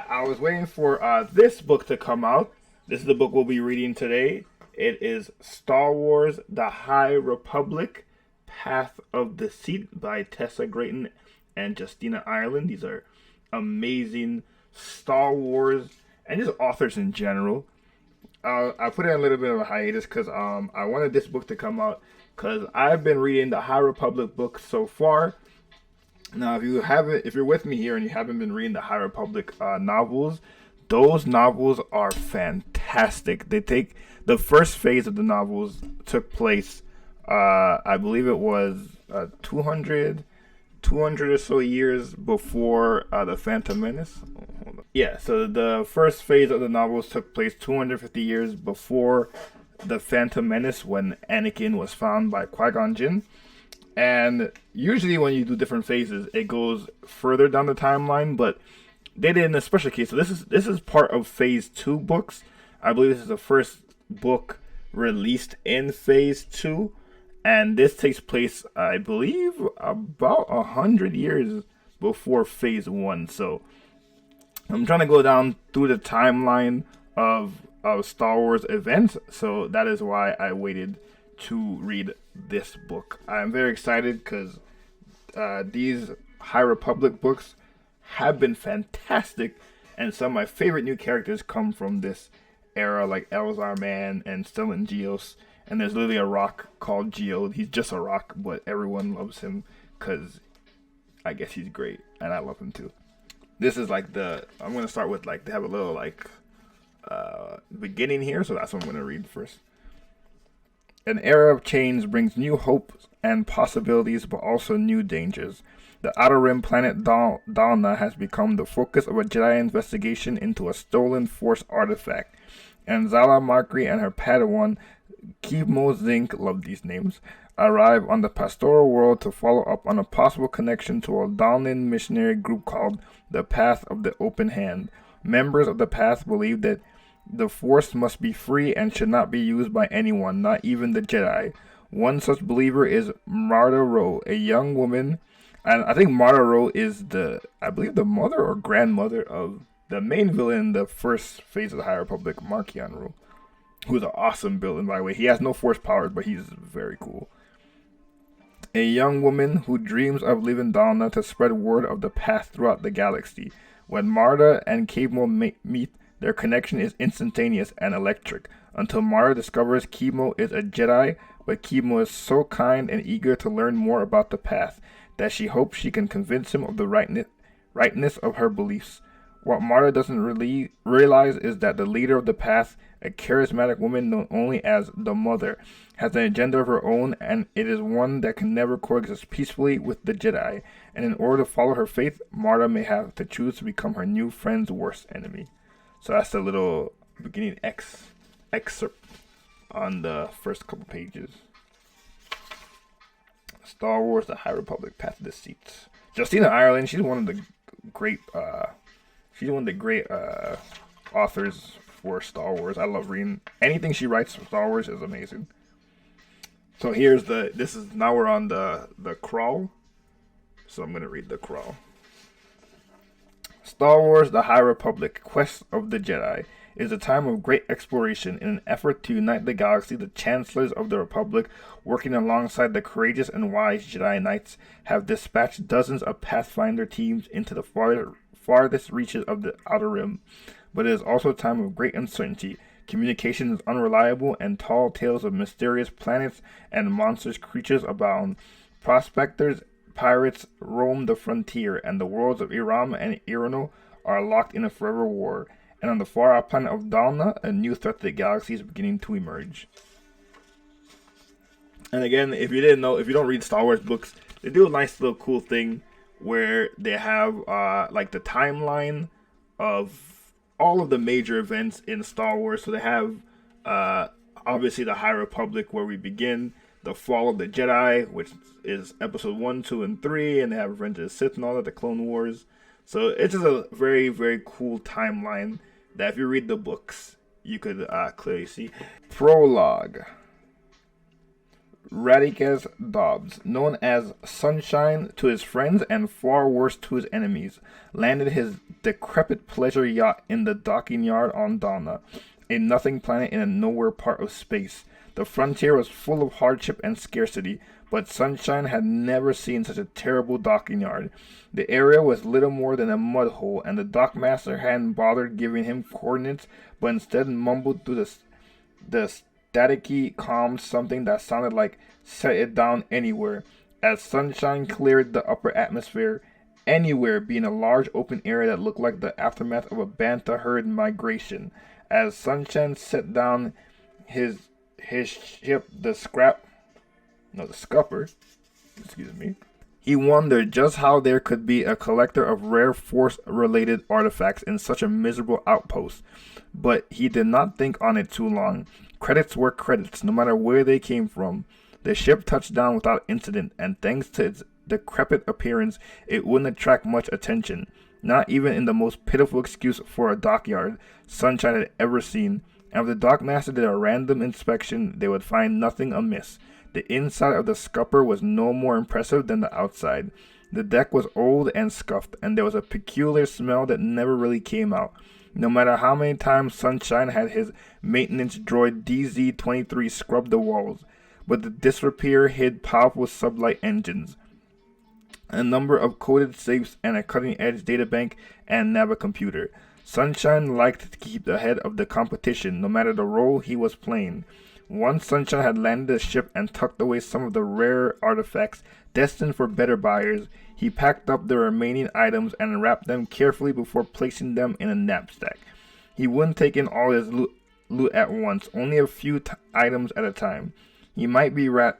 I was waiting for this book to come out. This is the book we'll be reading today. It is Star Wars: The High Republic, Path of Deceit by Tessa Grayton and Justina Ireland. These are amazing Star Wars and just authors in general. I put in a little bit of a hiatus because I wanted this book to come out because I've been reading the High Republic books so far. Now, if you're with me here and you haven't been reading the High Republic novels, those novels are fantastic. They take the first phase of the novels took place, I believe it was 200 or so years before the Phantom Menace. Yeah, so the first phase of the novels took place 250 years before the Phantom Menace, when Anakin was found by Qui-Gon Jinn. And usually when you do different phases, it goes further down the timeline, but they did in a special case. So this is part of phase 2 books. I believe this is the first book released in phase 2, and this takes place, I believe, about 100 years before phase 1. So I'm trying to go down through the timeline of Star Wars events, so that is why I waited to read this book. I'm very excited because these High Republic books have been fantastic, and some of my favorite new characters come from this era, like Elzar Mann and Stellan Geos. And there's literally a rock called Geo. He's just a rock, but everyone loves him because I guess he's great, and I love him too. This is like I'm gonna start with they have a little beginning here, so that's what I'm gonna read first. An era of change brings new hopes and possibilities, but also new dangers. The Outer Rim planet Dalna has become the focus of a Jedi investigation into a stolen Force artifact, and Zala Makri and her Padawan, Kimo Zink, love these names, arrive on the pastoral world to follow up on a possible connection to a Dalnan missionary group called the Path of the Open Hand. Members of the Path believe that the Force must be free and should not be used by anyone, not even the Jedi. One such believer is Marta Rowe, a young woman, and I think Marta Rowe is I believe the mother or grandmother of the main villain in the first phase of the High Republic, Markion Rowe, who's an awesome villain, by the way. He has no Force powers, but he's very cool. A young woman who dreams of leaving Dalna to spread word of the Path throughout the galaxy. When Marta and Kimo meet, their connection is instantaneous and electric, until Marta discovers Kimo is a Jedi, but Kimo is so kind and eager to learn more about the Path that she hopes she can convince him of the rightness of her beliefs. What Marta doesn't really realize is that the leader of the Path, a charismatic woman known only as the Mother, has an agenda of her own, and it is one that can never coexist peacefully with the Jedi. And in order to follow her faith, Marta may have to choose to become her new friend's worst enemy. So that's a little beginning excerpt on the first couple pages. Star Wars: The High Republic, Path of Deceit. Justina Ireland, she's one of the great authors for Star Wars. I love reading anything she writes for Star Wars is amazing. So now we're on the crawl. So I'm gonna read the crawl. Star Wars: The High Republic, Quest of the Jedi is a time of great exploration. In an effort to unite the galaxy, the Chancellors of the Republic, working alongside the courageous and wise Jedi Knights, have dispatched dozens of Pathfinder teams into the farthest reaches of the Outer Rim. But it is also a time of great uncertainty. Communication is unreliable, and tall tales of mysterious planets and monstrous creatures abound. Prospectors, pirates roam the frontier, and the worlds of Iram and Irano are locked in a forever war. And on the far-out planet of Dalna, a new threat to the galaxy is beginning to emerge. And again, if you didn't know, if you don't read Star Wars books, they do a nice little cool thing where they have the timeline of all of the major events in Star Wars. So they have obviously the High Republic, where we begin, the fall of the Jedi, which is episode 1, 2, and 3, and they have Revenge of the Sith and all that, the Clone Wars. So it's just a very, very cool timeline that if you read the books, you could clearly see. Prologue. Radicus Dobbs, known as Sunshine to his friends and far worse to his enemies, landed his decrepit pleasure yacht in the docking yard on Donna, a nothing planet in a nowhere part of space. The frontier was full of hardship and scarcity, but Sunshine had never seen such a terrible docking yard. The area was little more than a mud hole, and the dockmaster hadn't bothered giving him coordinates, but instead mumbled through the staticky calm something that sounded like set it down anywhere. As Sunshine cleared the upper atmosphere, anywhere being a large open area that looked like the aftermath of a bantha herd migration. As Sunshine set down his ship, the scupper, excuse me, he wondered just how there could be a collector of rare force-related artifacts in such a miserable outpost. But he did not think on it too long. Credits were credits, no matter where they came from. The ship touched down without incident, and thanks to its decrepit appearance, it wouldn't attract much attention. Not even in the most pitiful excuse for a dockyard Sunshine had ever seen. And if the dockmaster did a random inspection, they would find nothing amiss. The inside of the scupper was no more impressive than the outside. The deck was old and scuffed, and there was a peculiar smell that never really came out, no matter how many times Sunshine had his maintenance droid DZ-23 scrub the walls. But the disrepair hid powerful sublight engines, a number of coded safes, and a cutting-edge databank and navicomputer. Sunshine liked to keep ahead of the competition, no matter the role he was playing. Once Sunshine had landed the ship and tucked away some of the rare artifacts destined for better buyers, he packed up the remaining items and wrapped them carefully before placing them in a knapsack. He wouldn't take in all his loot at once, only a few items at a time. He might be rather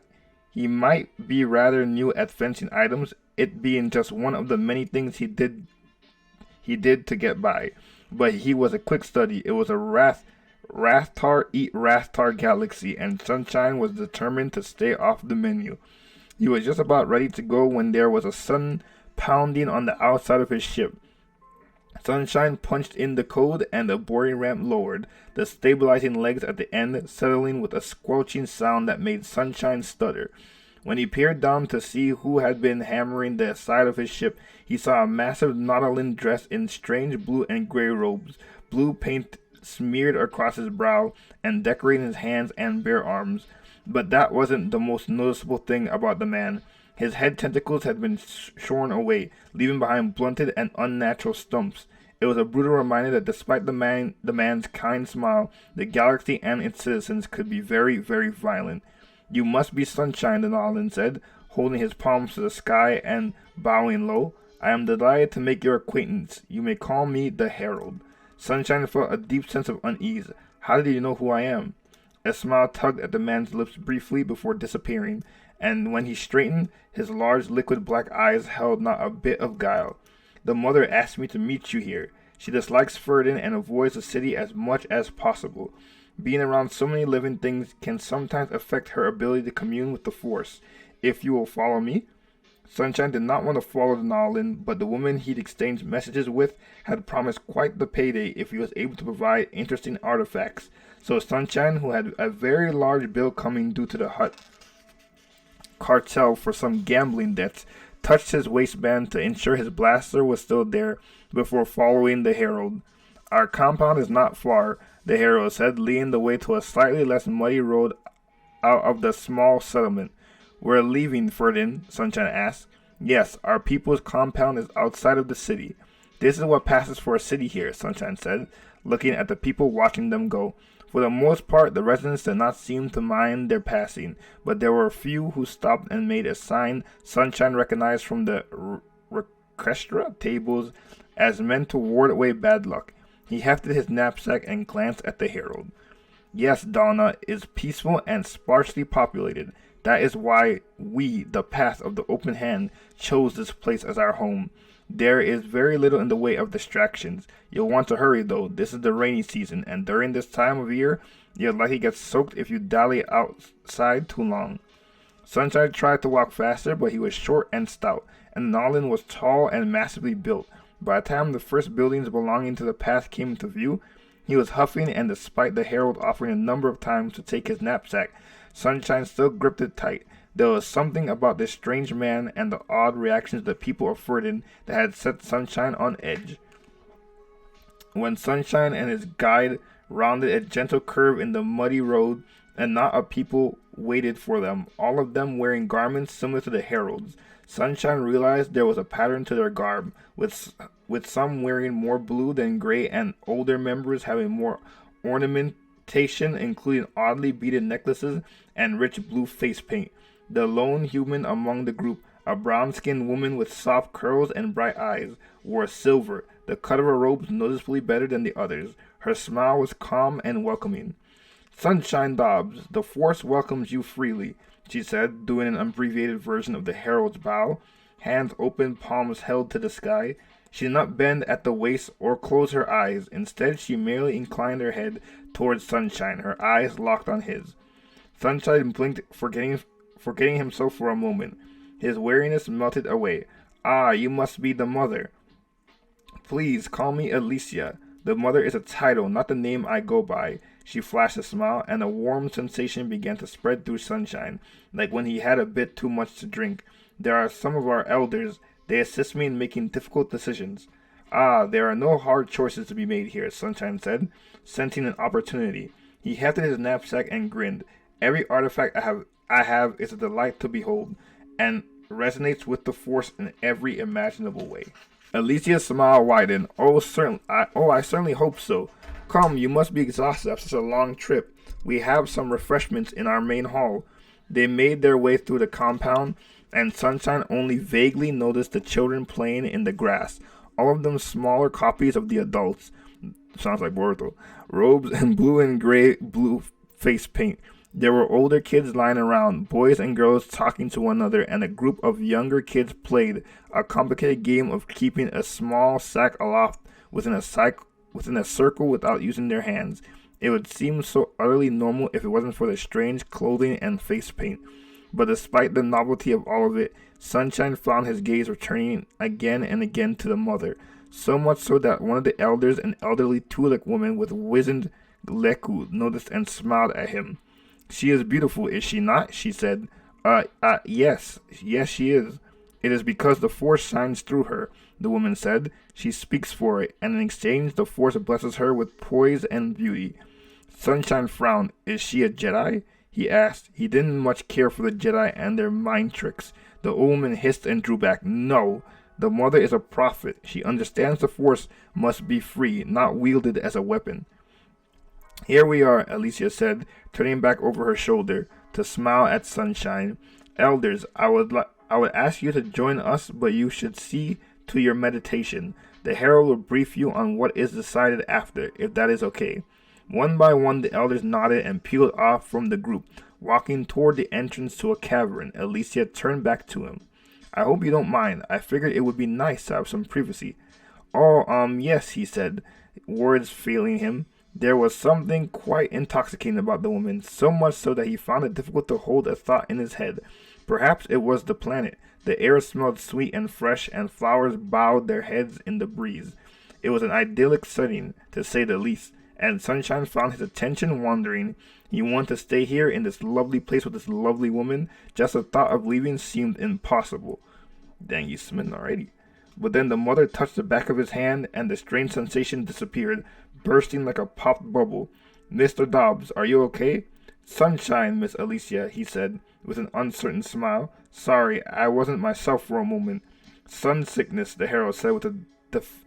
new at fencing items, it being just one of the many things he did to get by. But he was a quick study. It was a Rathtar eat Rathtar galaxy, and Sunshine was determined to stay off the menu. He was just about ready to go when there was a sudden pounding on the outside of his ship. Sunshine punched in the code and the boarding ramp lowered, the stabilizing legs at the end settling with a squelching sound that made Sunshine stutter. When he peered down to see who had been hammering the side of his ship, he saw a massive Nautolan dressed in strange blue and gray robes, blue paint smeared across his brow and decorating his hands and bare arms. But that wasn't the most noticeable thing about the man. His head tentacles had been shorn away, leaving behind blunted and unnatural stumps. It was a brutal reminder that despite the man's kind smile, the galaxy and its citizens could be very, very violent. "You must be Sunshine," the Nautolan said, holding his palms to the sky and bowing low. "I am delighted to make your acquaintance. You may call me the Herald." Sunshine felt a deep sense of unease. How did you know who I am? A smile tugged at the man's lips briefly before disappearing, and when he straightened, his large liquid black eyes held not a bit of guile. "The mother asked me to meet you here. She dislikes Ferdin and avoids the city as much as possible. Being around so many living things can sometimes affect her ability to commune with the Force. If you will follow me." Sunshine did not want to follow the Nautolan, but the woman he'd exchanged messages with had promised quite the payday if he was able to provide interesting artifacts. So Sunshine, who had a very large bill coming due to the Hutt cartel for some gambling debts, touched his waistband to ensure his blaster was still there before following the Herald. "Our compound is not far," the Herald said, leading the way to a slightly less muddy road out of the small settlement. "We're leaving, Ferdin?" Sunshine asked. "Yes, our people's compound is outside of the city. This is what passes for a city here," Sunshine said, looking at the people watching them go. For the most part, the residents did not seem to mind their passing, but there were a few who stopped and made a sign Sunshine recognized from the orchestra tables as meant to ward away bad luck. He hefted his knapsack and glanced at the Herald. "Yes, Donna is peaceful and sparsely populated. That is why we, the Path of the Open Hand, chose this place as our home. There is very little in the way of distractions. You'll want to hurry, though. This is the rainy season, and during this time of year, you'll likely get soaked if you dally outside too long." Sunshine tried to walk faster, but he was short and stout, and Nolan was tall and massively built. By the time the first buildings belonging to the Path came into view, he was huffing, and despite the Herald offering a number of times to take his knapsack, Sunshine still gripped it tight. There was something about this strange man and the odd reactions the people afforded that had set Sunshine on edge. When Sunshine and his guide rounded a gentle curve in the muddy road, a knot of people waited for them, all of them wearing garments similar to the heralds. Sunshine realized there was a pattern to their garb, with some wearing more blue than gray and older members having more ornamentation, including oddly beaded necklaces and rich blue face paint. The lone human among the group, a brown-skinned woman with soft curls and bright eyes, wore silver, the cut of her robes noticeably better than the others. Her smile was calm and welcoming. "Sunshine Dobbs, the Force welcomes you freely," she said, doing an abbreviated version of the herald's bow, hands open, palms held to the sky. She did not bend at the waist or close her eyes. Instead, she merely inclined her head towards Sunshine, her eyes locked on his. Sunshine blinked, forgetting himself for a moment. His weariness melted away. "Ah, you must be the mother." "Please, call me Alicia. The mother is a title, not the name I go by." She flashed a smile, and a warm sensation began to spread through Sunshine, like when he had a bit too much to drink. "There are some of our elders. They assist me in making difficult decisions." "Ah, there are no hard choices to be made here," Sunshine said, sensing an opportunity. He hefted his knapsack and grinned. "Every artifact I have is a delight to behold, and resonates with the Force in every imaginable way." Alicia's smile widened. I certainly hope so. Come, you must be exhausted after such a long trip. We have some refreshments in our main hall." They made their way through the compound, and Sunshine only vaguely noticed the children playing in the grass, all of them smaller copies of the adults. Sounds like Boruto. Robes in blue and gray blue face paint. There were older kids lying around, boys and girls talking to one another, and a group of younger kids played a complicated game of keeping a small sack aloft within a circle without using their hands. It would seem so utterly normal if it wasn't for the strange clothing and face paint. But despite the novelty of all of it, Sunshine found his gaze returning again and again to the mother, so much so that one of the elders, an elderly Tulik woman with wizened leku, noticed and smiled at him. "She is beautiful, is she not?" she said. Yes, she is. It is because the Force shines through her," the woman said. "She speaks for it, and in exchange the Force blesses her with poise and beauty." Sunshine frowned. "Is she a Jedi?" he asked. He didn't much care for the Jedi and their mind tricks. The old woman hissed and drew back. "No, the mother is a prophet. She understands the Force must be free, not wielded as a weapon." "Here we are," Alicia said, turning back over her shoulder to smile at Sunshine. "Elders, I would ask you to join us, but you should see to your meditation. The herald will brief you on what is decided after, if that is okay." One by one, the elders nodded and peeled off from the group, walking toward the entrance to a cavern. Alicia turned back to him. "I hope you don't mind. I figured it would be nice to have some privacy." Yes," he said, words failing him. There was something quite intoxicating about the woman, so much so that he found it difficult to hold a thought in his head. Perhaps it was the planet. The air smelled sweet and fresh, and flowers bowed their heads in the breeze. It was an idyllic setting, to say the least, and Sunshine found his attention wandering. He wanted to stay here in this lovely place with this lovely woman. Just the thought of leaving seemed impossible. Dang, you smitten already. But then the mother touched the back of his hand, and the strange sensation disappeared, bursting like a popped bubble. "Mr. Dobbs, are you okay?" "Sunshine, Miss Alicia," he said, with an uncertain smile. "Sorry, I wasn't myself for a moment." "Sun sickness," the herald said with a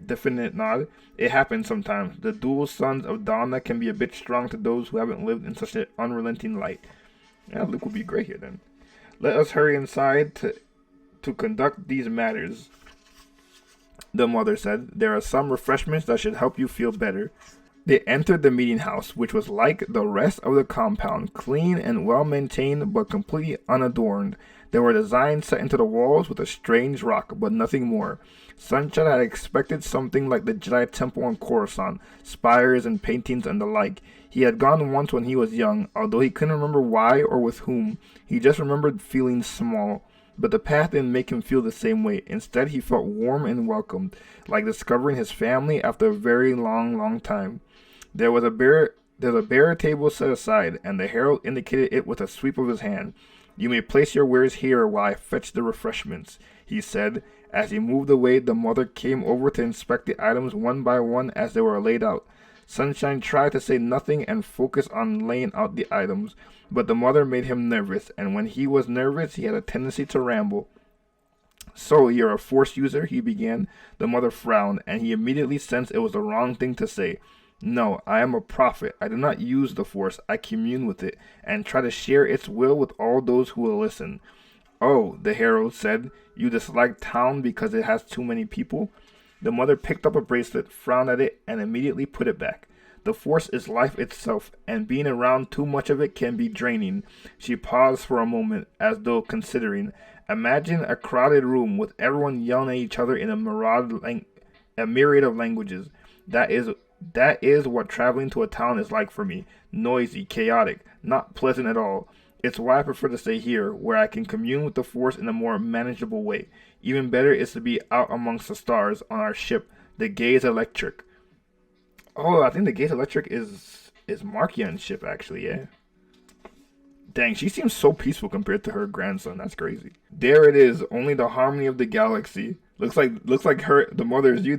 definite nod. "It happens sometimes. The dual sons of Donna can be a bit strong to those who haven't lived in such an unrelenting light." Yeah, Luke will be great here then. "Let us hurry inside to conduct these matters," the mother said. "There are some refreshments that should help you feel better." They entered the meeting house, which was like the rest of the compound, clean and well maintained, but completely unadorned. There were designs set into the walls with a strange rock, but nothing more. Sunshine had expected something like the Jedi Temple on Coruscant, spires and paintings and the like. He had gone once when he was young, although he couldn't remember why or with whom. He just remembered feeling small. But the path didn't make him feel the same way. Instead, he felt warm and welcomed, like discovering his family after a very long time. There was a There's a bare table set aside, and the herald indicated it with a sweep of his hand. You may place your wares here while I fetch the refreshments, he said. As he moved away, the mother came over to inspect the items one by one as they were laid out. Sunshine tried to say nothing and focus on laying out the items, but the mother made him nervous, and when he was nervous, he had a tendency to ramble. So, you're a Force user, he began. The mother frowned, and he immediately sensed it was the wrong thing to say. No, I am a prophet. I do not use the Force. I commune with it, and try to share its will with all those who will listen. Oh, the herald said, you dislike town because it has too many people? The mother picked up a bracelet, frowned at it, and immediately put it back. The Force is life itself, and being around too much of it can be draining. She paused for a moment, as though considering. Imagine a crowded room with everyone yelling at each other in a myriad of languages. That is what traveling to a town is like for me. Noisy, chaotic, not pleasant at all. It's why I prefer to stay here, where I can commune with the Force in a more manageable way. Even better is to be out amongst the stars on our ship, the Gaze Electric. Oh, I think the Gaze Electric is Markian's ship, actually, yeah. Dang, she seems so peaceful compared to her grandson. That's crazy. There it is, only the harmony of the galaxy. Looks like her, the mother is you,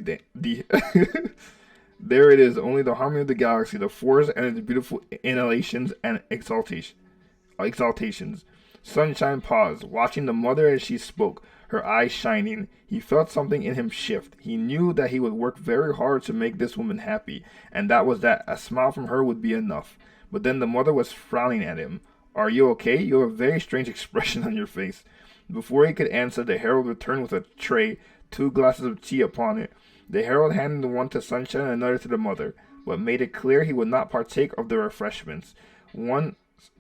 There it is, only the harmony of the galaxy, the Force and its beautiful inhalations and exaltations. Sunshine paused, watching the mother as she spoke, her eyes shining. He felt something in him shift. He knew that he would work very hard to make this woman happy, and that was that. A smile from her would be enough. But then the mother was frowning at him. Are you okay? You have a very strange expression on your face. Before he could answer, the herald returned with a tray, 2 glasses of tea upon it. The herald handed one to Sunshine and another to the mother, but made it clear he would not partake of the refreshments. Once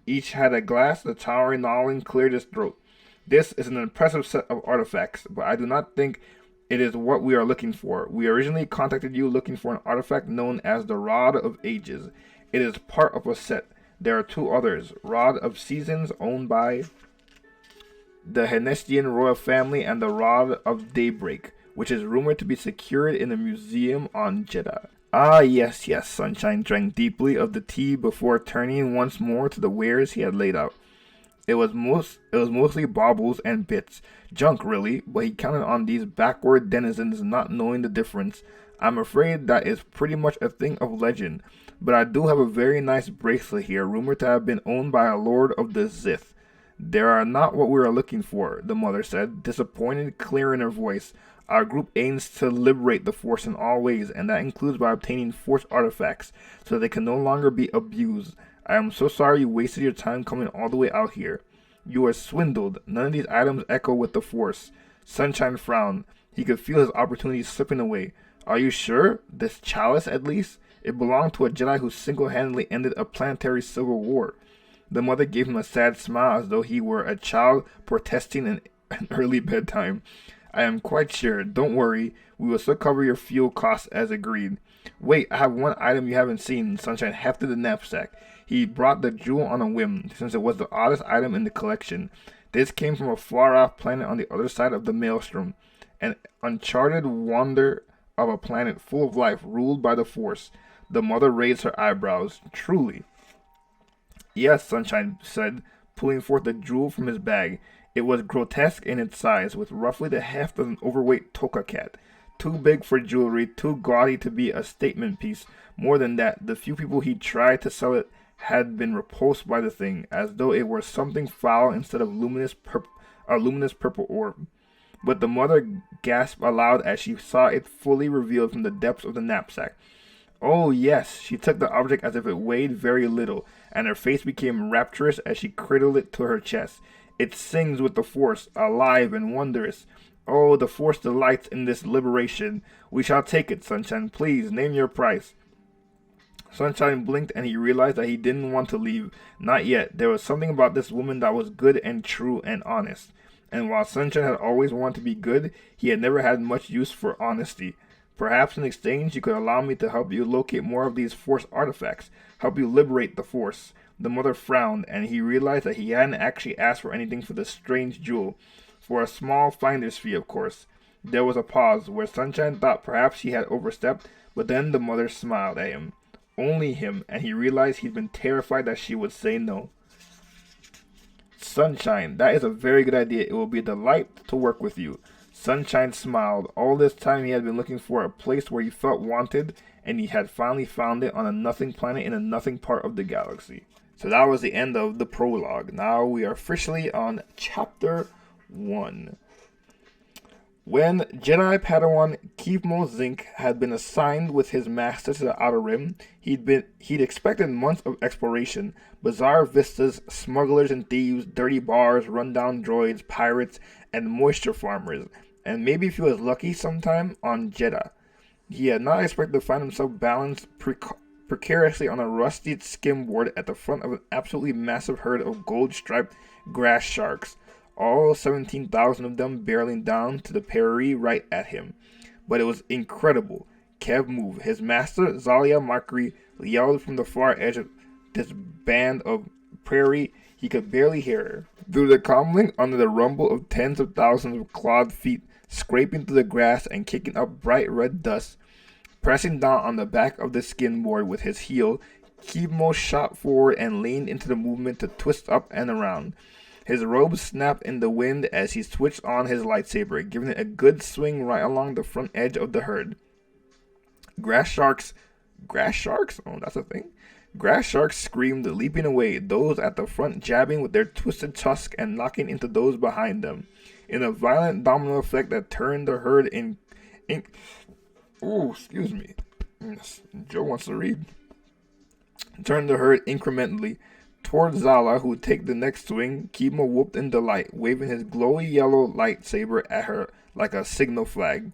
each had a glass, the towering Nolan cleared his throat. This is an impressive set of artifacts, but I do not think it is what we are looking for. We originally contacted you looking for an artifact known as the Rod of Ages. It is part of a set. There are 2 others, Rod of Seasons, owned by the Hennestian royal family, and the Rod of Daybreak, which is rumored to be secured in a museum on Jeddah. Ah, yes, Sunshine drank deeply of the tea before turning once more to the wares he had laid out. It was mostly baubles and bits. Junk, really, but he counted on these backward denizens not knowing the difference. I'm afraid that is pretty much a thing of legend, but I do have a very nice bracelet here, rumored to have been owned by a lord of the Zith. They are not what we are looking for, the mother said, disappointed, clear in her voice. Our group aims to liberate the Force in all ways, and that includes by obtaining Force artifacts, so that they can no longer be abused. I am so sorry you wasted your time coming all the way out here. You are swindled. None of these items echo with the Force. Sunshine frowned. He could feel his opportunity slipping away. Are you sure? This chalice, at least? It belonged to a Jedi who single-handedly ended a planetary civil war. The mother gave him a sad smile as though he were a child protesting an early bedtime. I am quite sure. Don't worry. We will still cover your fuel costs as agreed. Wait, I have one item you haven't seen. Sunshine hefted the knapsack. He brought the jewel on a whim, since it was the oddest item in the collection. This came from a far-off planet on the other side of the Maelstrom, an uncharted wonder of a planet full of life, ruled by the Force. The mother raised her eyebrows. Truly. Yes, Sunshine said, pulling forth the jewel from his bag. It was grotesque in its size, with roughly the heft of an overweight toka cat. Too big for jewelry, too gaudy to be a statement piece. More than that, the few people he tried to sell it had been repulsed by the thing, as though it were something foul instead of a luminous purple orb. But the mother gasped aloud as she saw it fully revealed from the depths of the knapsack. Oh, yes, she took the object as if it weighed very little, and her face became rapturous as she cradled it to her chest. It sings with the Force, alive and wondrous. Oh, the Force delights in this liberation. We shall take it, Sunshine. Please, name your price. Sunshine blinked and he realized that he didn't want to leave. Not yet. There was something about this woman that was good and true and honest. And while Sunshine had always wanted to be good, he had never had much use for honesty. Perhaps in exchange you could allow me to help you locate more of these Force artifacts, help you liberate the Force. The mother frowned, and he realized that he hadn't actually asked for anything for this strange jewel. For a small finder's fee, of course. There was a pause, where Sunshine thought perhaps he had overstepped, but then the mother smiled at him. only him, and he realized he'd been terrified that she would say no. Sunshine, that is a very good idea. It will be a delight to work with you. Sunshine smiled. All this time he had been looking for a place where he felt wanted, and he had finally found it on a nothing planet in a nothing part of the galaxy. So that was the end of the prologue. Now we are officially on Chapter 1. When Jedi Padawan Kimo Zink had been assigned with his master to the Outer Rim, he'd expected months of exploration, bizarre vistas, smugglers and thieves, dirty bars, rundown droids, pirates, and moisture farmers, and maybe if he was lucky sometime on Jedha. He had not expected to find himself balanced precariously on a rusty skimboard at the front of an absolutely massive herd of gold-striped grass sharks, all 17,000 of them barreling down to the prairie right at him. But it was incredible. Kev moved. His master, Zalia Makri, yelled from the far edge of this band of prairie. He could barely hear her. Through the comlink, under the rumble of tens of thousands of clawed feet scraping through the grass and kicking up bright red dust, pressing down on the back of the skimboard with his heel, Kimo shot forward and leaned into the movement to twist up and around. His robe snapped in the wind as he switched on his lightsaber, giving it a good swing right along the front edge of the herd. Grass sharks? Oh, that's a thing. Grass sharks screamed, leaping away, those at the front jabbing with their twisted tusks and knocking into those behind them, in a violent domino effect that turned the herd in. Oh, excuse me. Joe wants to read. Turned the herd incrementally towards Zala, who would take the next swing. Kimo whooped in delight, waving his glowy yellow lightsaber at her like a signal flag.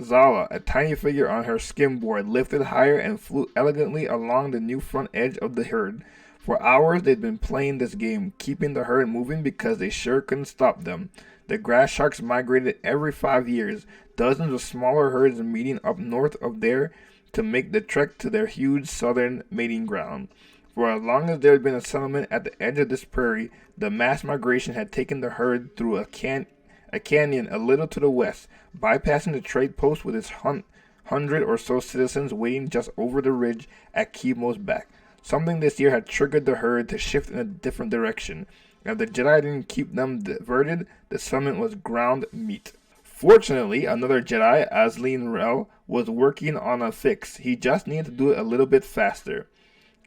Zala, a tiny figure on her skimboard, lifted higher and flew elegantly along the new front edge of the herd. For hours they'd been playing this game, keeping the herd moving because they sure couldn't stop them. The grass sharks migrated every 5 years, dozens of smaller herds meeting up north of there to make the trek to their huge southern mating ground. For as long as there had been a settlement at the edge of this prairie, the mass migration had taken the herd through a canyon a little to the west, bypassing the trade post with its 100 or so citizens waiting just over the ridge at Kimo's back. Something this year had triggered the herd to shift in a different direction. If the Jedi didn't keep them diverted, the settlement was ground meat. Fortunately, another Jedi, Azleen Rel, was working on a fix. He just needed to do it a little bit faster.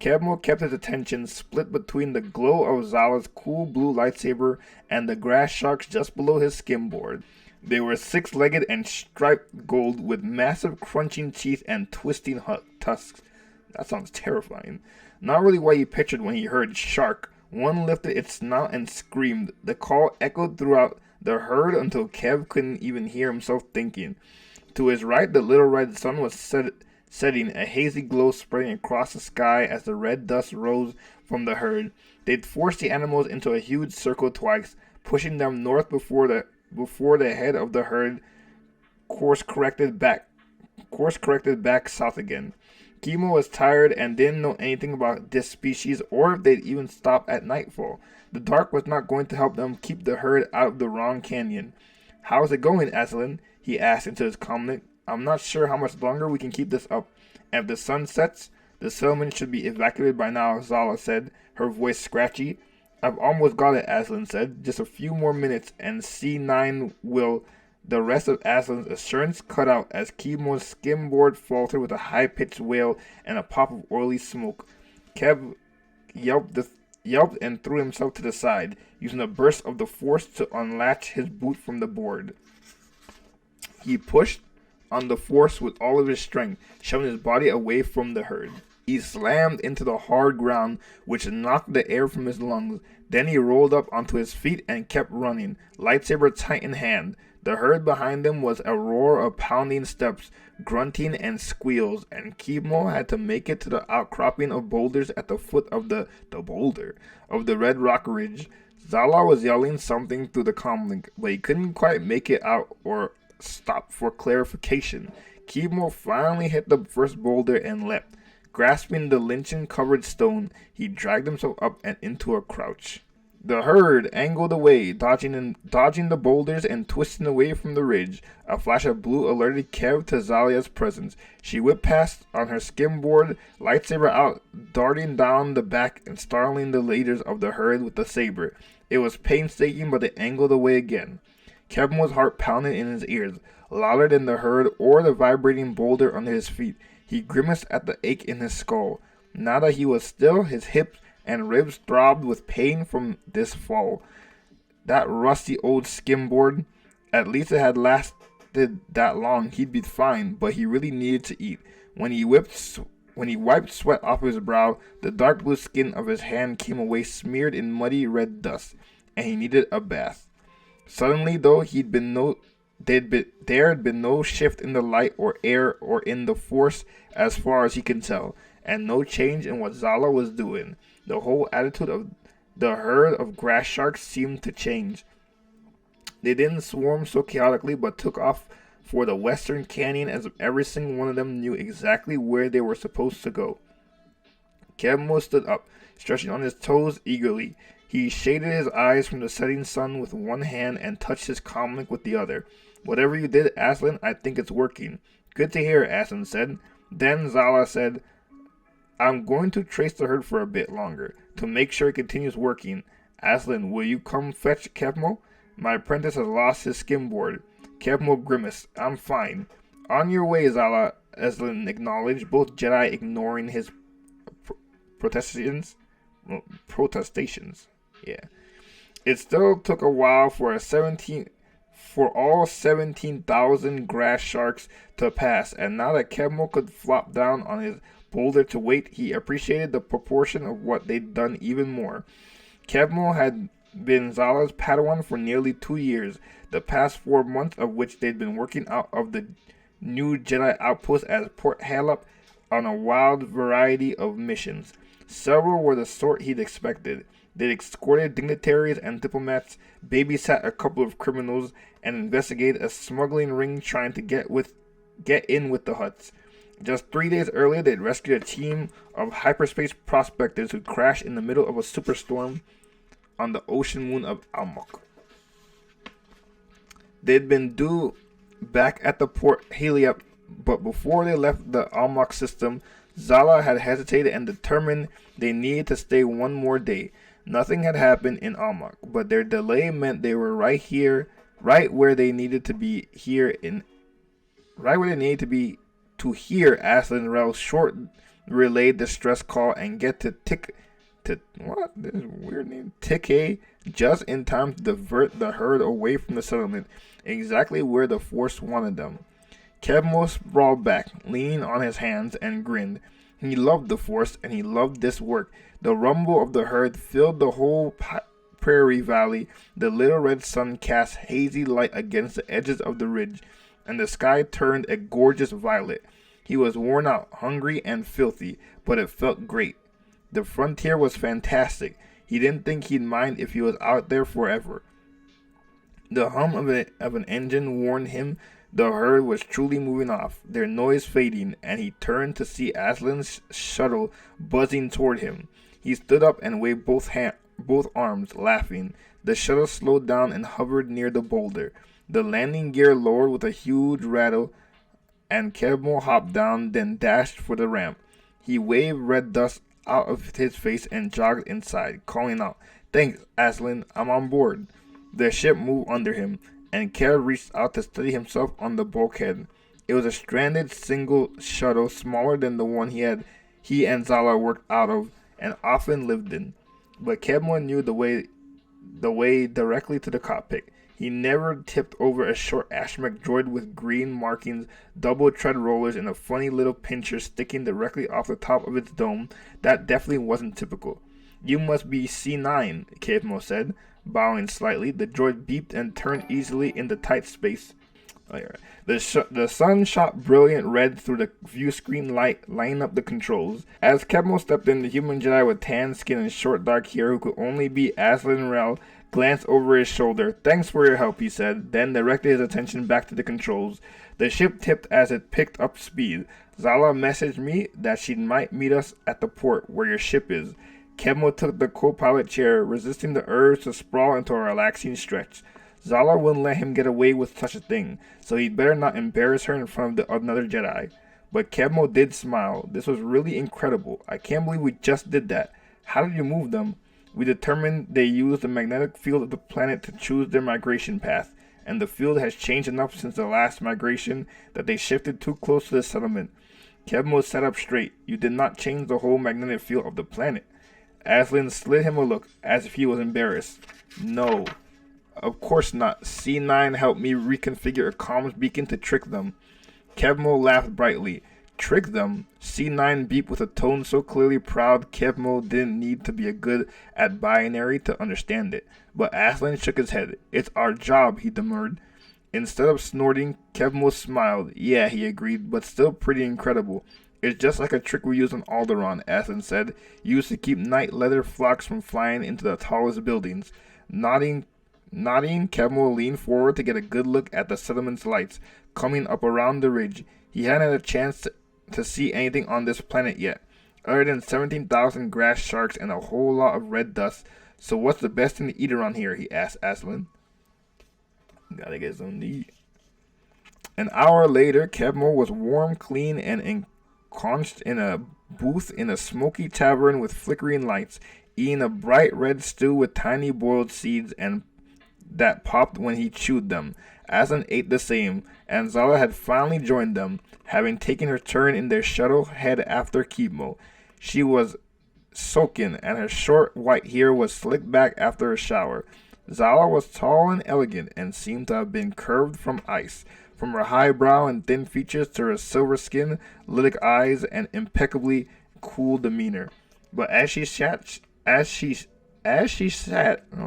Kevmo kept his attention split between the glow of Zala's cool blue lightsaber and the grass sharks just below his skimboard. They were six-legged and striped gold with massive crunching teeth and twisting tusks. That sounds terrifying. Not really what he pictured when he heard shark. One lifted its snout and screamed. The call echoed throughout the herd until Kev couldn't even hear himself thinking. To his right, the little red sun was setting, a hazy glow spreading across the sky as the red dust rose from the herd. They'd forced the animals into a huge circle twice, pushing them north before the head of the herd course corrected back south again. Kimo was tired and didn't know anything about this species or if they'd even stop at nightfall. The dark was not going to help them keep the herd out of the wrong canyon. "How's it going, Aslan?" he asked into his comlink. "I'm not sure how much longer we can keep this up. And if the sun sets, the settlement should be evacuated by now," Zala said, her voice scratchy. "I've almost got it," Aslan said. "Just a few more minutes, and C9 will..." The rest of Aslan's assurance cut out as Kimo's skimboard faltered with a high-pitched wail and a pop of oily smoke. Kev yelped and threw himself to the side, using a burst of the force to unlatch his boot from the board. He pushed on the force with all of his strength, shoving his body away from the herd. He slammed into the hard ground, which knocked the air from his lungs. Then he rolled up onto his feet and kept running, lightsaber tight in hand. The herd behind him was a roar of pounding steps, grunting and squeals, and Kimo had to make it to the outcropping of boulders at the foot of the red rock ridge. Zala was yelling something through the comlink, but he couldn't quite make it out or stop for clarification. Kimo finally hit the first boulder and leapt. Grasping the lichen-covered stone, he dragged himself up and into a crouch. The herd angled away, dodging the boulders and twisting away from the ridge. A flash of blue alerted Kev to Zalia's presence. She whipped past on her skimboard, lightsaber out, darting down the back and startling the leaders of the herd with the saber. It was painstaking, but they angled away again. Kevmo's heart pounded in his ears, louder than the herd or the vibrating boulder under his feet. He grimaced at the ache in his skull. Now that he was still, his hips and ribs throbbed with pain from this fall. That rusty old skimboard, at least it had lasted that long. He'd be fine, but he really needed to eat. When he wiped sweat off his brow, the dark blue skin of his hand came away smeared in muddy red dust, and he needed a bath. Suddenly, though, there had been no shift in the light or air or in the force as far as he could tell, and no change in what Zala was doing. The whole attitude of the herd of grass sharks seemed to change. They didn't swarm so chaotically, but took off for the western canyon as if every single one of them knew exactly where they were supposed to go. Kevmo stood up, stretching on his toes eagerly. He shaded his eyes from the setting sun with one hand and touched his comlink with the other. Whatever you did, Aslan, I think it's working. Good to hear, Aslan said. Then Zala said, I'm going to trace the herd for a bit longer, to make sure it continues working. Aslan, will you come fetch Kevmo? My apprentice has lost his skimboard. Kevmo grimaced. I'm fine. On your way, Zala, Aslan acknowledged, both Jedi ignoring his protestations. Yeah. It still took a while for all 17,000 grass sharks to pass, and now that Kevmo could flop down on his boulder to wait, he appreciated the proportion of what they'd done even more. Kevmo had been Zala's Padawan for nearly 2 years, the past 4 months of which they'd been working out of the new Jedi outpost as Port Halep on a wild variety of missions. Several were the sort he'd expected. They escorted dignitaries and diplomats, babysat a couple of criminals, and investigated a smuggling ring trying to get in with the Hutts. Just 3 days earlier, they'd rescued a team of hyperspace prospectors who crashed in the middle of a superstorm on the ocean moon of Almok. They'd been due back at the Port Halep, but before they left the Almok system, Zala had hesitated and determined they needed to stay one more day. Nothing had happened in Almok, but their delay meant they were right where they needed to be to hear Aslan Rel's short relayed distress call and get to this is a weird name, Tikay, just in time to divert the herd away from the settlement, exactly where the Force wanted them. Kevmo sprawled back, leaning on his hands, and grinned. He loved the Force, and he loved this work. The rumble of the herd filled the whole prairie valley. The little red sun cast hazy light against the edges of the ridge, and the sky turned a gorgeous violet. He was worn out, hungry, and filthy, but it felt great. The frontier was fantastic. He didn't think he'd mind if he was out there forever. The hum of an engine warned him the herd was truly moving off, their noise fading, and he turned to see Aslan's shuttle buzzing toward him. He stood up and waved both arms, laughing. The shuttle slowed down and hovered near the boulder. The landing gear lowered with a huge rattle, and Kevmo hopped down, then dashed for the ramp. He waved red dust out of his face and jogged inside, calling out, Thanks, Aslan, I'm on board. The ship moved under him, and Kev reached out to steady himself on the bulkhead. It was a stranded single shuttle smaller than the one he and Zala worked out of and often lived in. But Kevmo knew the way directly to the cockpit. He never tipped over a short astromech droid with green markings, double tread rollers, and a funny little pincher sticking directly off the top of its dome. That definitely wasn't typical. You must be C9, Kevmo said. Bowing slightly, the droid beeped and turned easily in the tight space. The sun shot brilliant red through the view screen light, lighting up the controls. As Kevmo stepped in, the human Jedi with tan skin and short dark hair, who could only be Aslan Rel, glanced over his shoulder. Thanks for your help, he said, then directed his attention back to the controls. The ship tipped as it picked up speed. Zala messaged me that she might meet us at the port where your ship is. Kevmo took the co-pilot chair, resisting the urge to sprawl into a relaxing stretch. Zala wouldn't let him get away with such a thing, so he'd better not embarrass her in front of another Jedi. But Kevmo did smile. This was really incredible. I can't believe we just did that. How did you move them? We determined they used the magnetic field of the planet to choose their migration path, and the field has changed enough since the last migration that they shifted too close to the settlement. Kevmo sat up straight. You did not change the whole magnetic field of the planet. Aslan slid him a look, as if he was embarrassed. No, of course not. C9 helped me reconfigure a comms beacon to trick them. Kevmo laughed brightly. Trick them? C9 beeped with a tone so clearly proud Kevmo didn't need to be a good at binary to understand it. But Aslan shook his head. It's our job, he demurred. Instead of snorting, Kevmo smiled. Yeah, he agreed, but still pretty incredible. It's just like a trick we use on Alderaan, Aslan said, used to keep night leather flocks from flying into the tallest buildings. Nodding, Kevmo leaned forward to get a good look at the settlement's lights, coming up around the ridge. He hadn't had a chance to see anything on this planet yet, other than 17,000 grass sharks and a whole lot of red dust. So what's the best thing to eat around here, he asked Aslan. Gotta get some to eat. An hour later, Kevmo was warm, clean, and ensconced in a booth in a smoky tavern with flickering lights, eating a bright red stew with tiny boiled seeds and that popped when he chewed them. Aslan ate the same, and Zala had finally joined them, having taken her turn in their shuttle head after Kevmo. She was soaking, and her short white hair was slicked back after a shower. Zala was tall and elegant, and seemed to have been curved from ice, from her high brow and thin features to her silver skin, lytic eyes, and impeccably cool demeanor. But as she sat, oh,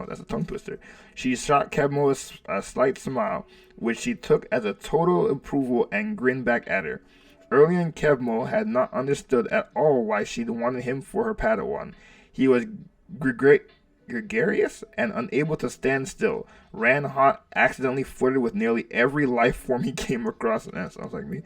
that's a tongue twister. She shot Kevmo a slight smile, which she took as a total approval and grinned back at her. Earlier, Kevmo had not understood at all why she'd wanted him for her Padawan. He was gregarious and unable to stand still, ran hot, accidentally flirted with nearly every life form he came across, that sounds like me,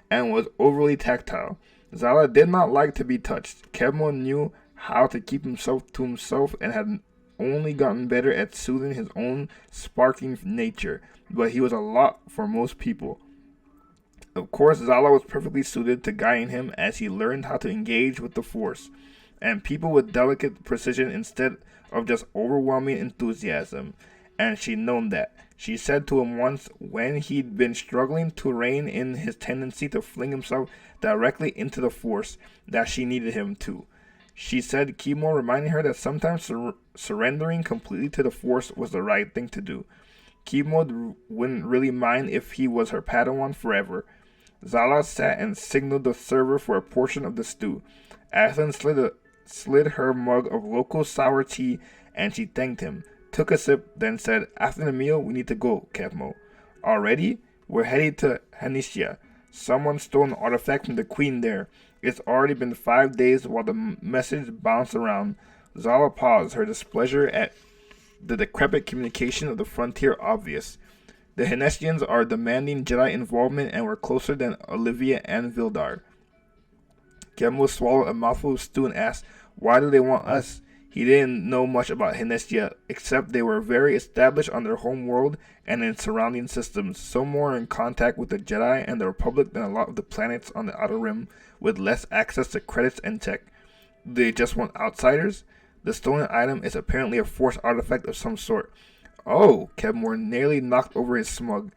and was overly tactile. Zala did not like to be touched. Kevmo knew how to keep himself to himself and had only gotten better at soothing his own sparking nature, but he was a lot for most people. Of course, Zala was perfectly suited to guiding him as he learned how to engage with the Force, and people with delicate precision instead of just overwhelming enthusiasm, and she'd known that. She said to him once, when he'd been struggling to rein in his tendency to fling himself directly into the Force, that she needed him to. She said Kevmo reminded her that sometimes surrendering completely to the Force was the right thing to do. Kevmo wouldn't really mind if he was her Padawan forever. Zala sat and signaled the server for a portion of the stew. Aslan slid her mug of local sour tea, and she thanked him, took a sip, then said, after the meal, we need to go, Kevmo. Already? We're headed to Hanicia. Someone stole an artifact from the Queen there. It's already been 5 days while the message bounced around. Zala paused, her displeasure at the decrepit communication of the frontier obvious. The Hanestians are demanding Jedi involvement and we're closer than Olivia and Vildar. Kevmo swallowed a mouthful of stew and asked, why do they want us? He didn't know much about Hanestia, except they were very established on their home world and in surrounding systems, so more in contact with the Jedi and the Republic than a lot of the planets on the Outer Rim, with less access to credits and tech. Do they just want outsiders? The stolen item is apparently a Force artifact of some sort. Oh, Kevmo nearly knocked over his mug.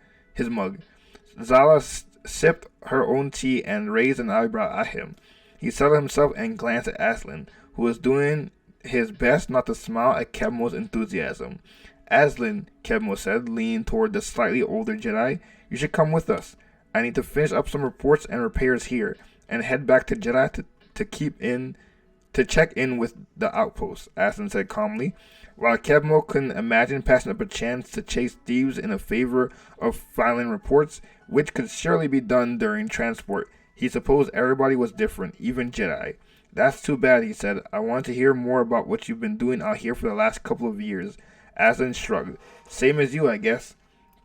Zala sipped her own tea and raised an eyebrow at him. He settled himself and glanced at Aslan, who was doing his best not to smile at Kevmo's enthusiasm. Aslan, Kevmo said, leaning toward the slightly older Jedi, you should come with us. I need to finish up some reports and repairs here, and head back to Jedha to check in with the outpost, Aslan said calmly. While Kevmo couldn't imagine passing up a chance to chase thieves in a favor of filing reports, which could surely be done during transport, he supposed everybody was different, even Jedi. That's too bad, he said. I wanted to hear more about what you've been doing out here for the last couple of years. Aslan shrugged. Same as you, I guess.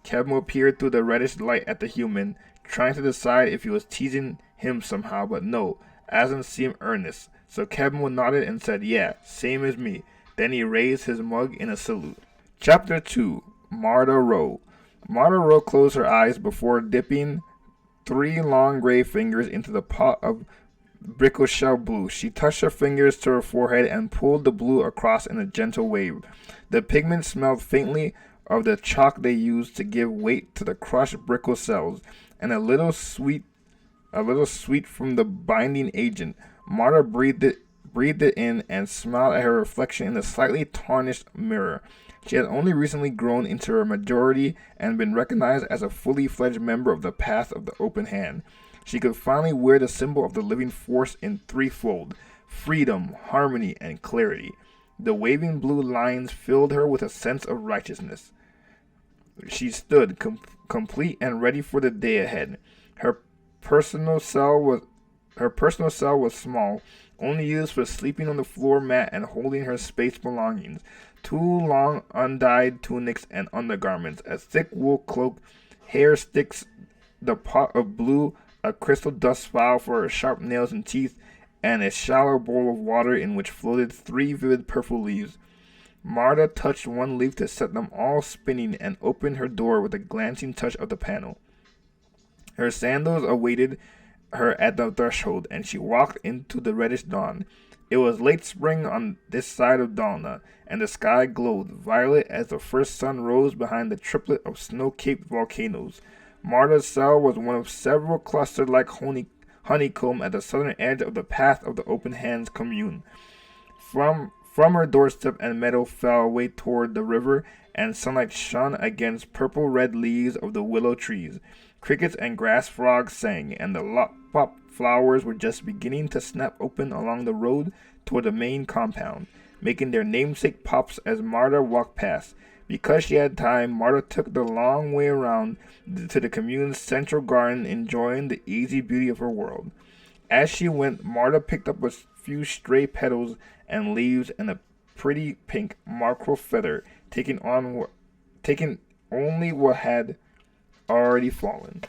Kevmo peered through the reddish light at the human, trying to decide if he was teasing him somehow, but no. Aslan seemed earnest, so Kevin nodded and said, "Yeah, same as me." Then he raised his mug in a salute. Chapter 2. Marta Rowe. Marta Rowe closed her eyes before dipping 3 long gray fingers into the pot of Bricochelle blue. She touched her fingers to her forehead and pulled the blue across in a gentle wave. The pigment smelled faintly of the chalk they used to give weight to the crushed Bricochelles, and a little sweet from the binding agent. Marta breathed it in and smiled at her reflection in the slightly tarnished mirror. She had only recently grown into her majority and been recognized as a fully fledged member of the Path of the Open Hand. She could finally wear the symbol of the living force in threefold: freedom, harmony, and clarity. The waving blue lines filled her with a sense of righteousness. She stood complete and ready for the day ahead. Her personal cell was her personal cell was small, only used for sleeping on the floor mat and holding her space belongings: 2 long undyed tunics and undergarments, a thick wool cloak, hair sticks, the pot of blue, a crystal dust file for her sharp nails and teeth, and a shallow bowl of water in which floated 3 vivid purple leaves. Marta touched one leaf to set them all spinning and opened her door with a glancing touch of the panel. Her sandals awaited her at the threshold, and she walked into the reddish dawn. It was late spring on this side of Dalna, and the sky glowed violet as the first sun rose behind the triplet of snow-capped volcanoes. Marta's cell was one of several clustered like honeycomb at the southern edge of the Path of the Open Hands commune. From her doorstep and meadow fell away toward the river, and sunlight shone against purple-red leaves of the willow trees. Crickets and grass frogs sang, and the lollipop flowers were just beginning to snap open along the road toward the main compound, making their namesake pops as Marta walked past. Because she had time, Marta took the long way around to the commune's central garden, enjoying the easy beauty of her world. As she went, Marta picked up a few stray petals and leaves and a pretty pink mackerel feather, taking only what had already fallen.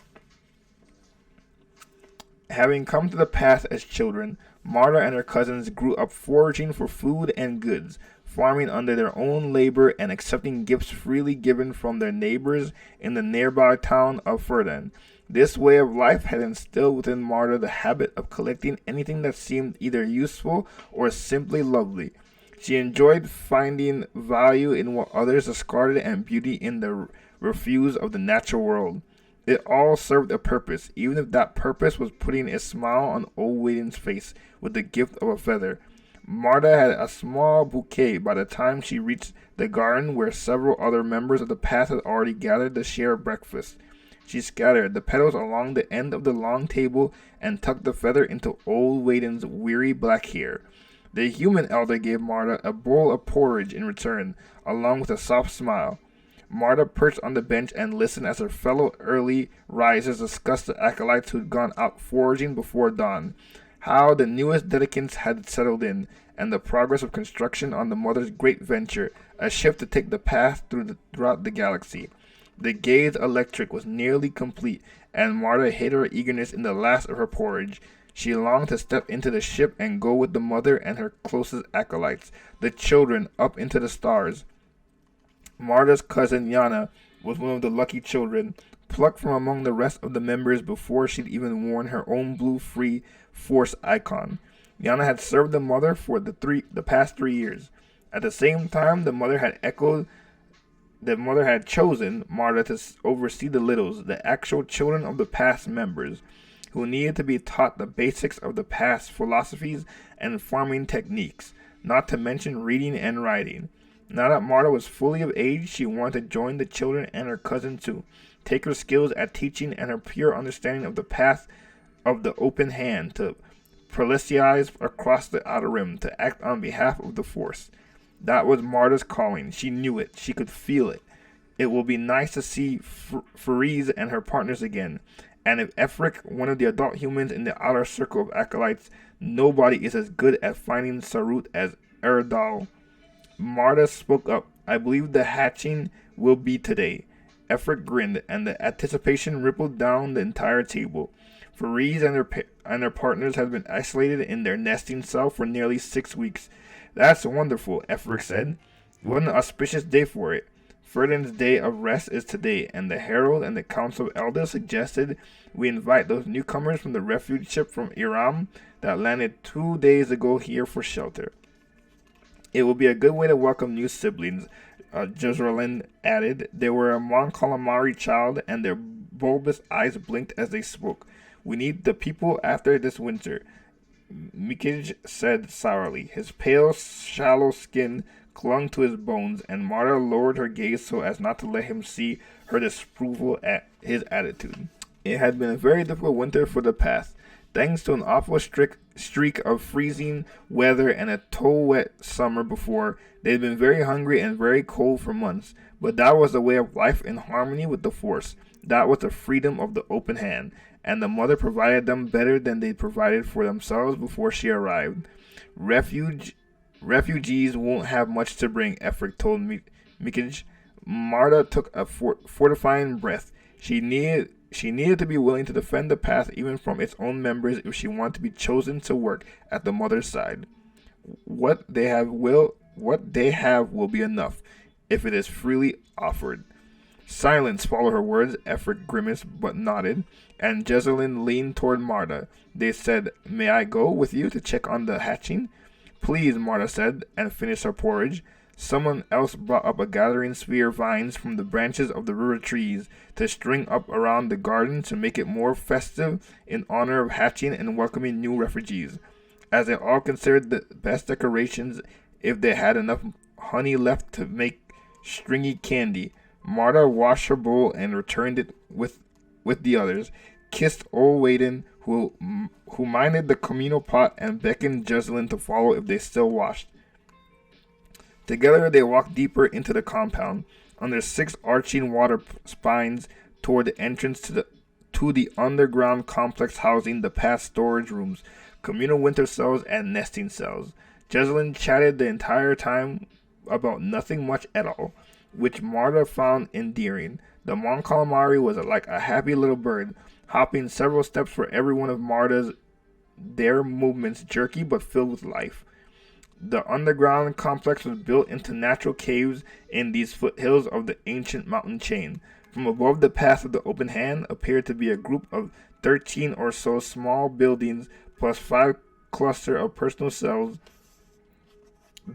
Having come to the path as children, Marta and her cousins grew up foraging for food and goods, farming under their own labor and accepting gifts freely given from their neighbors in the nearby town of Ferdinand. This way of life had instilled within Marta the habit of collecting anything that seemed either useful or simply lovely. She enjoyed finding value in what others discarded and beauty in the refuse of the natural world. It all served a purpose, even if that purpose was putting a smile on old Waiting's face with the gift of a feather. Marta had a small bouquet by the time she reached the garden, where several other members of the path had already gathered to share breakfast. She scattered the petals along the end of the long table and tucked the feather into old Waiting's weary black hair. The human elder gave Marta a bowl of porridge in return, along with a soft smile. Marta perched on the bench and listened as her fellow early risers discussed the acolytes who'd gone out foraging before dawn, how the newest dedicants had settled in, and the progress of construction on the Mother's great venture, a ship to take the path throughout the galaxy. The gaze electric was nearly complete, and Marta hid her eagerness in the last of her porridge. She longed to step into the ship and go with the Mother and her closest acolytes, the children, up into the stars. Marta's cousin Yana was one of the lucky children, plucked from among the rest of the members before she'd even worn her own blue free force icon. Yana had served the Mother for the past 3 years. At the same time, the Mother had chosen Marta to oversee the littles, the actual children of the past members, who needed to be taught the basics of the past philosophies and farming techniques, not to mention reading and writing. Now that Marta was fully of age, she wanted to join the children and her cousin too, take her skills at teaching and her pure understanding of the path of the open hand to prolesize across the outer rim, to act on behalf of the Force. That was Marta's calling. She knew it. She could feel it. It will be nice to see Fariz and her partners again. And if Efric, one of the adult humans in the outer circle of acolytes, nobody is as good at finding Sarut as Erdal. Marta spoke up. I believe the hatching will be today. Efric grinned, and the anticipation rippled down the entire table. Farees and their partners had been isolated in their nesting cell for nearly 6 weeks. That's wonderful, Efric said. What an auspicious day for it. Ferdinand's day of rest is today, and the Herald and the Council of Elders suggested we invite those newcomers from the refuge ship from Iram that landed 2 days ago here for shelter. It will be a good way to welcome new siblings, Jezreelin added. They were a Mon Calamari child, and their bulbous eyes blinked as they spoke. We need the people after this winter, Mikij said sourly. His pale, shallow skin clung to his bones, and Marta lowered her gaze so as not to let him see her disapproval at his attitude. It had been a very difficult winter for the path. Thanks to an awful streak of freezing weather and a toe-wet summer before, they had been very hungry and very cold for months. But that was the way of life in harmony with the Force. That was the freedom of the open hand, and the mother provided them better than they provided for themselves before she arrived. Refugees won't have much to bring, Efric told Mikij. Marta took a fortifying breath. She needed to be willing to defend the path even from its own members if she wanted to be chosen to work at the mother's side. What they have will be enough, if it is freely offered. Silence followed her words. Efric grimaced but nodded, and Jezreelin leaned toward Marta. They said, "May I go with you to check on the hatching?" "Please," Marta said, and finished her porridge. Someone else brought up a gathering sphere of vines from the branches of the river trees to string up around the garden to make it more festive in honor of hatching and welcoming new refugees. As they all considered the best decorations if they had enough honey left to make stringy candy, Marta washed her bowl and returned it with the others, kissed old Waden, who minded the communal pot, and beckoned Jezreelin to follow if they still washed. Together they walked deeper into the compound, under 6 arching water spines toward the entrance to the underground complex housing the past storage rooms, communal winter cells, and nesting cells. Jezreelin chatted the entire time about nothing much at all, which Marta found endearing. The Mon Calamari was like a happy little bird, hopping several steps for every one of their movements jerky but filled with life. The underground complex was built into natural caves in these foothills of the ancient mountain chain. From above, the path of the open hand appeared to be a group of 13 or so small buildings plus 5 clusters of personal cells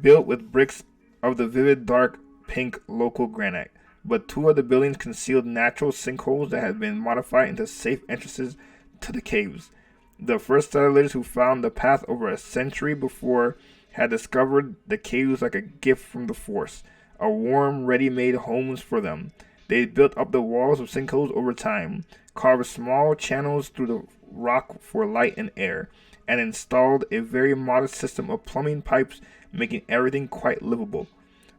built with bricks of the vivid dark pink local granite. But 2 of the buildings concealed natural sinkholes that had been modified into safe entrances to the caves. The first settlers who found the path over a century before had discovered the caves like a gift from the Force, a warm, ready-made homes for them. They built up the walls of sinkholes over time, carved small channels through the rock for light and air, and installed a very modest system of plumbing pipes, making everything quite livable.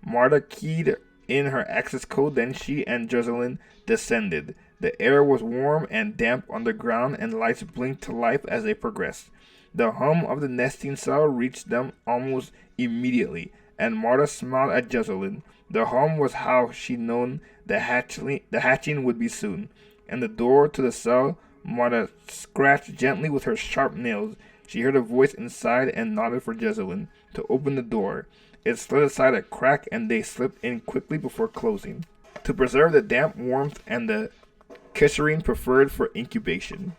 Marta keyed in her access code, then she and Jezreelin descended. The air was warm and damp underground, and lights blinked to life as they progressed. The hum of the nesting cell reached them almost immediately, and Marta smiled at Jezreelin. The hum was how she'd known the hatching would be soon. And the door to the cell, Marta scratched gently with her sharp nails. She heard a voice inside and nodded for Jezreelin to open the door. It slid aside a crack, and they slipped in quickly before closing, to preserve the damp warmth and the Kesserine preferred for incubation.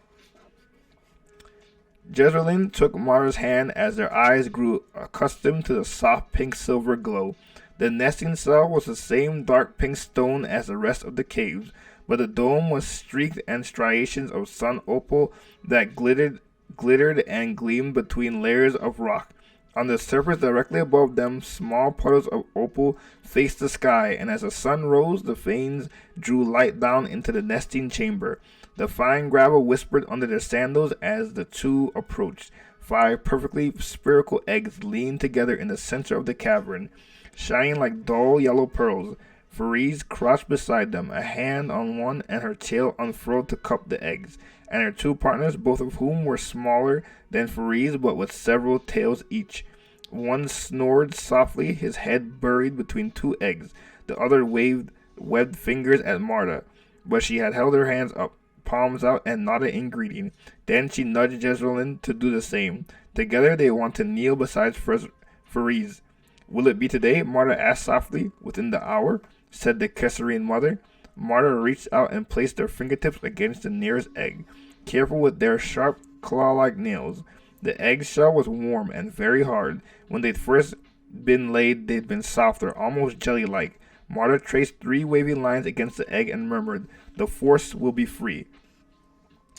Jezreelin took Marta's hand as their eyes grew accustomed to the soft pink-silver glow. The nesting cell was the same dark pink stone as the rest of the caves, but the dome was streaked and striations of sun opal that glittered and gleamed between layers of rock. On the surface directly above them, small puddles of opal faced the sky, and as the sun rose, the veins drew light down into the nesting chamber. The fine gravel whispered under their sandals as the 2 approached. 5 perfectly spherical eggs leaned together in the center of the cavern, shining like dull yellow pearls. Farees crouched beside them, a hand on one and her tail unfurled to cup the eggs, and her 2 partners, both of whom were smaller than Farees but with several tails each. One snored softly, his head buried between 2 eggs. The other waved webbed fingers at Marta, but she had held her hands up. palms out and nodded in greeting. Then she nudged Jezreelin to do the same. Together they want to kneel beside Fariz. Will it be today? Marta asked softly. Within the hour, said the Kesserine mother. Marta reached out and placed their fingertips against the nearest egg, careful with their sharp, claw-like nails. The egg shell was warm and very hard. When they'd first been laid, they'd been softer, almost jelly-like. Marta traced 3 wavy lines against the egg and murmured, "The force will be free."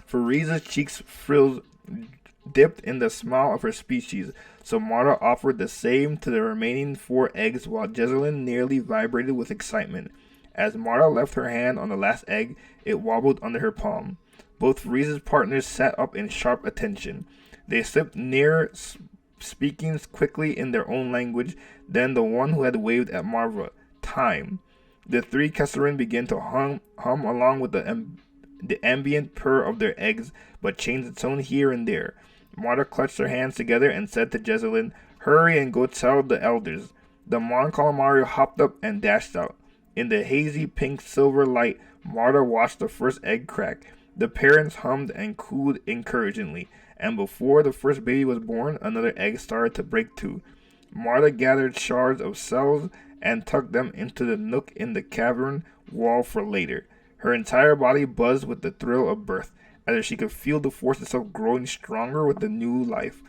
Fariz's cheeks frills dipped in the smile of her species, so Marta offered the same to the remaining 4 eggs while Jezreelin nearly vibrated with excitement. As Marta left her hand on the last egg, it wobbled under her palm. Both Fariz's partners sat up in sharp attention. They slipped near, speaking quickly in their own language, then the one who had waved at Marva, "Time." The 3 Kesserin began to hum along with the ambient purr of their eggs, but changed its tone here and there. Marta clutched her hands together and said to Jezreelin, "Hurry and go tell the elders." The Mon Calamari hopped up and dashed out. In the hazy pink-silver light, Marta watched the first egg crack. The parents hummed and cooed encouragingly, and before the first baby was born, another egg started to break too. Marta gathered shards of cells and tucked them into the nook in the cavern wall for later. Her entire body buzzed with the thrill of birth, as if she could feel the force itself growing stronger with the new life.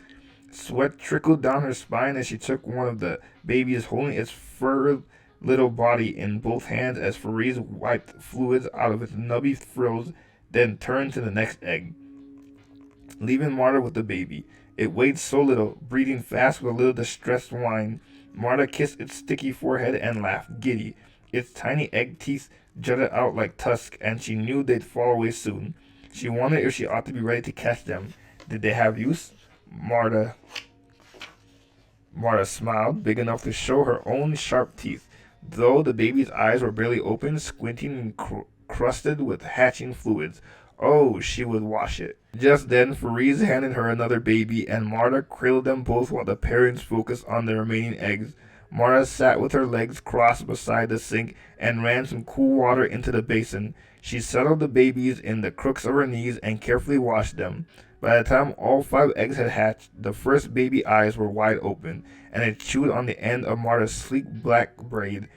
Sweat trickled down her spine as she took one of the babies, holding its furred little body in both hands as Fariz wiped fluids out of its nubby frills, then turned to the next egg, leaving Marta with the baby. It weighed so little, breathing fast with a little distressed whine. Marta kissed its sticky forehead and laughed, giddy. Its tiny egg teeth jutted out like tusks, and she knew they'd fall away soon. She wondered if she ought to be ready to catch them. Did they have use? Marta smiled, big enough to show her own sharp teeth, though the baby's eyes were barely open, squinting and crusted with hatching fluids. Oh, she would wash it. Just then, Fariz handed her another baby, and Marta cradled them both while the parents focused on the remaining eggs. Marta sat with her legs crossed beside the sink and ran some cool water into the basin. She settled the babies in the crooks of her knees and carefully washed them. By the time all 5 eggs had hatched, the first baby eyes were wide open, and it chewed on the end of Marta's sleek black braid.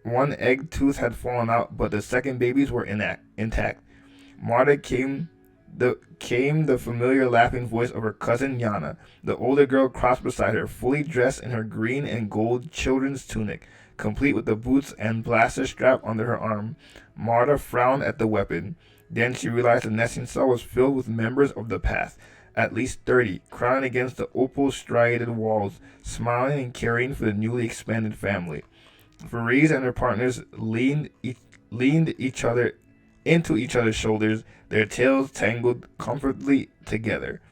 One egg tooth had fallen out, but the second babies were intact. Marta came the familiar laughing voice of her cousin Yana. The older girl crossed beside her, fully dressed in her green and gold children's tunic, complete with the boots and blaster strap under her arm. Marta frowned at the weapon. Then she realized the nesting cell was filled with members of the Path, at least 30, crowding against the opal striated walls, smiling and caring for the newly expanded family. Fariz and her partners leaned each other into each other's shoulders, their tails tangled comfortably together.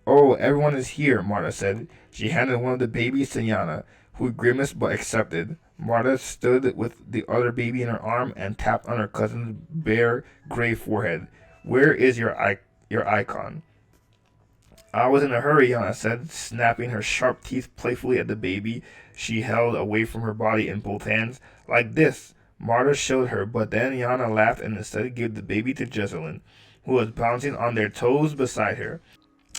"Oh, everyone is here," Marta said. She handed one of the babies to Yana, who grimaced but accepted. Marta stood with the other baby in her arm and tapped on her cousin's bare, gray forehead. "Where is your icon?" "I was in a hurry," Yana said, snapping her sharp teeth playfully at the baby she held away from her body in both hands. "Like this." Marta showed her, but then Yana laughed and instead gave the baby to Jezreelin, who was bouncing on their toes beside her.